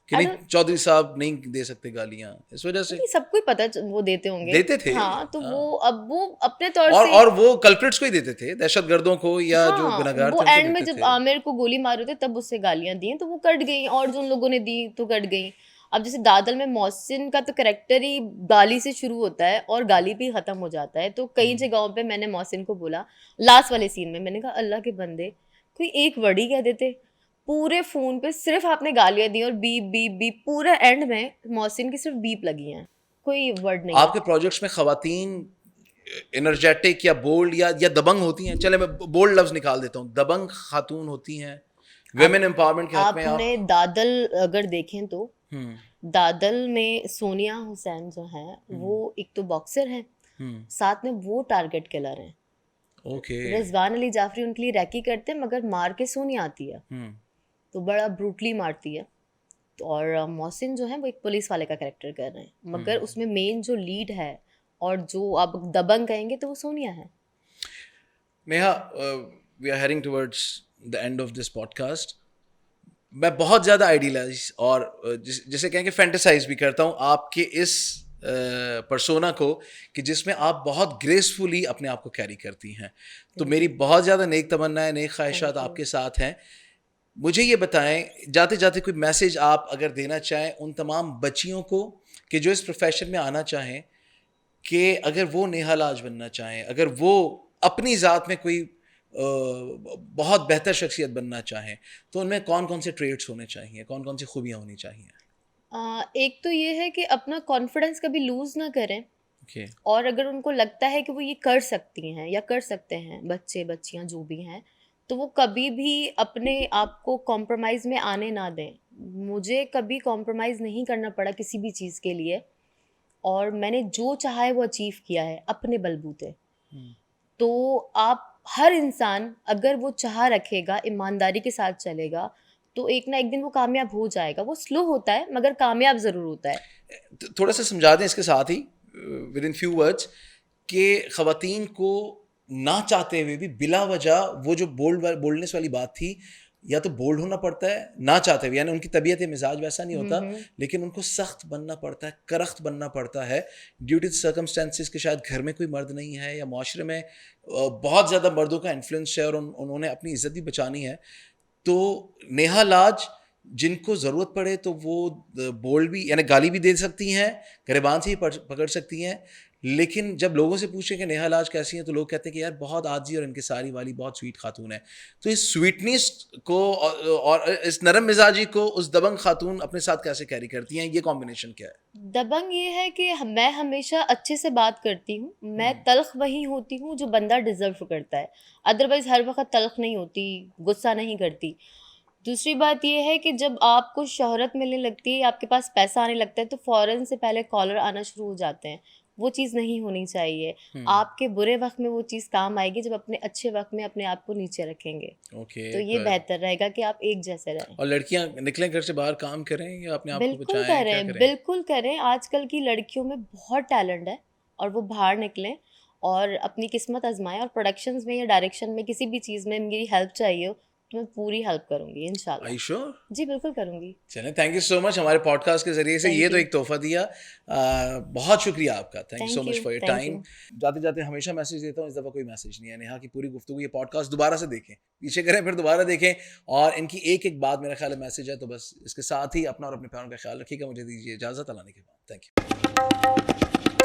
S1: कि
S2: I
S1: नहीं,
S2: don't-
S1: चौधरी साहब नहीं दे सकते गालियां, इस वजह से
S2: नहीं, सबको ही पता वो देते होंगे।
S1: देते थे।
S2: हाँ, तो
S1: हाँ।
S2: वो अब वो अपने तौर
S1: और
S2: से,
S1: और वो कल्प्रिट्स को ही देते थे, दहशतगर्दों को या जो
S2: हाँ,
S1: गुनहगार
S2: वो
S1: थे उनको
S2: एंड में
S1: देते
S2: जब
S1: थे।
S2: आमिर को गोली मारे थे तब उससे गालियां दी तो वो कट गई, और जो उन लोगों ने दी तो कट गई। अब जैसे दादल में मोहसिन का तो करेक्टर ही गाली से शुरू होता है और गाली भी खत्म हो जाता है। तो कई जगहों पे मैंने मोहसिन को बोला, लास्ट वाले सीन में मैंने कहा अल्लाह के बंदे, कोई एक वर्ड ही कह देते। पूरे फोन पे सिर्फ आपने गालियां दी और बीप बीप बीप, पूरे एंड में मोहसिन की सिर्फ बीप लगी हैं, कोई वर्ड नहीं है।
S1: आपके प्रोजेक्ट्स में खवातीन एनर्जेटिक या बोल्ड या दबंग होती हैं? चले मैं बोल्ड लफ्ज निकाल देता हूँ, दबंग खातून होती हैं, वेमेन एम्पावरमेंट के हक में आप?
S2: आपने दादल अगर देखें तो
S1: हम्म
S2: दादल में सोनिया हुसैन जो हैं वो एक तो बॉक्सर हैं, साथ में वो टारगेट किलर हैं।
S1: ओके।
S2: रिजवान अली जाफरी उनके लिए रैकी करते हैं, मगर मार के सोनिया आती है तो बड़ा ब्रूटली मारती है। तो और मोहसिन जो है वो एक पुलिस वाले का कैरेक्टर कर रहे हैं, मगर उसमें मेन जो लीड है और जो आप दबंग कहेंगे तो वो सोनिया है।
S1: Neha, we are heading towards the end of this podcast. मैं बहुत ज़्यादा आइडियलाइज और जिसे कहें कि फैंटेसाइज भी करता हूँ आपके इस पर्सोना को कि जिसमें आप बहुत ग्रेसफुली अपने आप को कैरी करती हैं। तो
S2: थैंक
S1: मेरी
S2: यू।
S1: बहुत ज़्यादा नेक तमन्नाएं, नेक ख्वाहिशात
S2: थैंक यू।
S1: आपके साथ हैं। मुझे ये बताएं, जाते जाते कोई मैसेज आप अगर देना चाहें उन तमाम बच्चियों को कि जो इस प्रोफेशन में आना चाहें, कि अगर वो नेहा लाज बनना चाहें, अगर वो अपनी ज़ात में कोई बहुत बेहतर शख्सियत बनना चाहें, तो उनमें कौन कौन से ट्रेड्स होने चाहिए, कौन कौन सी खूबियाँ होनी चाहिए?
S2: एक तो ये है कि अपना कॉन्फिडेंस कभी लूज़ ना करें,
S1: ओके।
S2: और अगर उनको लगता है कि वो ये कर सकती हैं या कर सकते हैं, बच्चे बच्चियां जो भी हैं, तो वो कभी भी अपने आप को कॉम्प्रोमाइज़ में आने ना दें। मुझे कभी कॉम्प्रोमाइज़ नहीं करना पड़ा किसी भी चीज़ के लिए, और मैंने जो चाहा है वो अचीव किया है अपने बलबूते। तो आप, हर इंसान अगर वो चाह रखेगा, ईमानदारी के साथ चलेगा, तो एक ना एक दिन वो कामयाब हो जाएगा। वो स्लो होता है मगर कामयाब ज़रूर होता है।
S1: थोड़ा सा समझा दें इसके साथ ही विद इन फ्यू वर्ड्स कि ख़वातीन को ना चाहते हुए भी बिला वजह वो जो बोल्डनेस वाली बात थी, या तो बोल्ड होना पड़ता है ना चाहते हुए, यानी उनकी तबीयत मिजाज वैसा नहीं होता,
S2: हम्म।
S1: लेकिन उनको सख्त बनना पड़ता है, करख्त बनना पड़ता है ड्यू टू सर्कमस्टेंसेस कि शायद घर में कोई मर्द नहीं है या माशरे में बहुत ज़्यादा मर्दों का इन्फ्लुएंस है और उन्होंने अपनी इज्जत भी बचानी है। तो नेहा लाज जिनको ज़रूरत पड़े तो वो बोल्ड भी, यानी गाली भी दे सकती हैं, गिरबान से ही पकड़ सकती हैं, लेकिन जब लोगों से पूछें कि नेहा लाज कैसी हैं तो लोग कहते हैं कि यार बहुत आजी और इनकिसारी वाली बहुत स्वीट खातून है। तो इस स्वीटनेस को और इस नरम मिजाजी को उस दबंग खातून अपने साथ कैसे कैरी करती हैं, ये कॉम्बिनेशन क्या है?
S2: दबंग ये है कि मैं हमेशा अच्छे से बात करती हूँ। मैं तल्ख वही होती हूँ जो बंदा डिज़र्व करता है, अदरवाइज़ हर वक़्त तल्ख नहीं होती, गुस्सा नहीं करती। दूसरी बात ये है कि जब आपको शोहरत मिलने लगती है, आपके पास पैसा आने लगता है, तो फ़ौरन से पहले कॉलर आना शुरू हो जाते हैं। वो चीज़ नहीं होनी चाहिए। आपके बुरे वक़्त में वो चीज़ काम आएगी जब अपने अच्छे वक़्त में अपने आप को नीचे रखेंगे।
S1: ओके,
S2: तो ये
S1: गुड।
S2: बेहतर रहेगा कि आप एक जैसे रहें।
S1: और लड़कियां निकलें घर से बाहर काम करें या अपने आप को
S2: बिल्कुल
S1: बचाएं, क्या
S2: करें,
S1: करें?
S2: बिल्कुल करें। आजकल की लड़कियों में बहुत टैलेंट है, और वो बाहर निकलें और अपनी किस्मत आज़माएँ, और प्रोडक्शंस में या डायरेक्शन में किसी भी चीज़ में मेरी हेल्प चाहिए हो, तो मैं पूरी हेल्प करूँगी
S1: आई
S2: इंशाल्लाह।
S1: You sure?
S2: जी, बिल्कुल करूँगी।
S1: चलें, थैंक यू सो मच हमारे पॉडकास्ट के ज़रिए से ये
S2: थैंक
S1: तो
S2: यू,
S1: एक तोहफ़ा दिया। बहुत शुक्रिया आपका, thank you so
S2: thank
S1: much
S2: you,
S1: for your
S2: thank
S1: time.
S2: You.
S1: जाते जाते हमेशा मैसेज देता हूँ, इस दफ़ा कोई मैसेज नहीं है। नेहा की पूरी गुफ्तगू, ये पॉडकास्ट दोबारा से देखें, पीछे करें फिर दोबारा देखें, और इनकी एक एक बात मेरा ख्याल है मैसेज है। तो बस इसके साथ ही अपना और अपने प्यारों का ख्याल रखिएगा। मुझे दीजिए इजाज़त, अल्लाह ने के बाद, थैंक यू।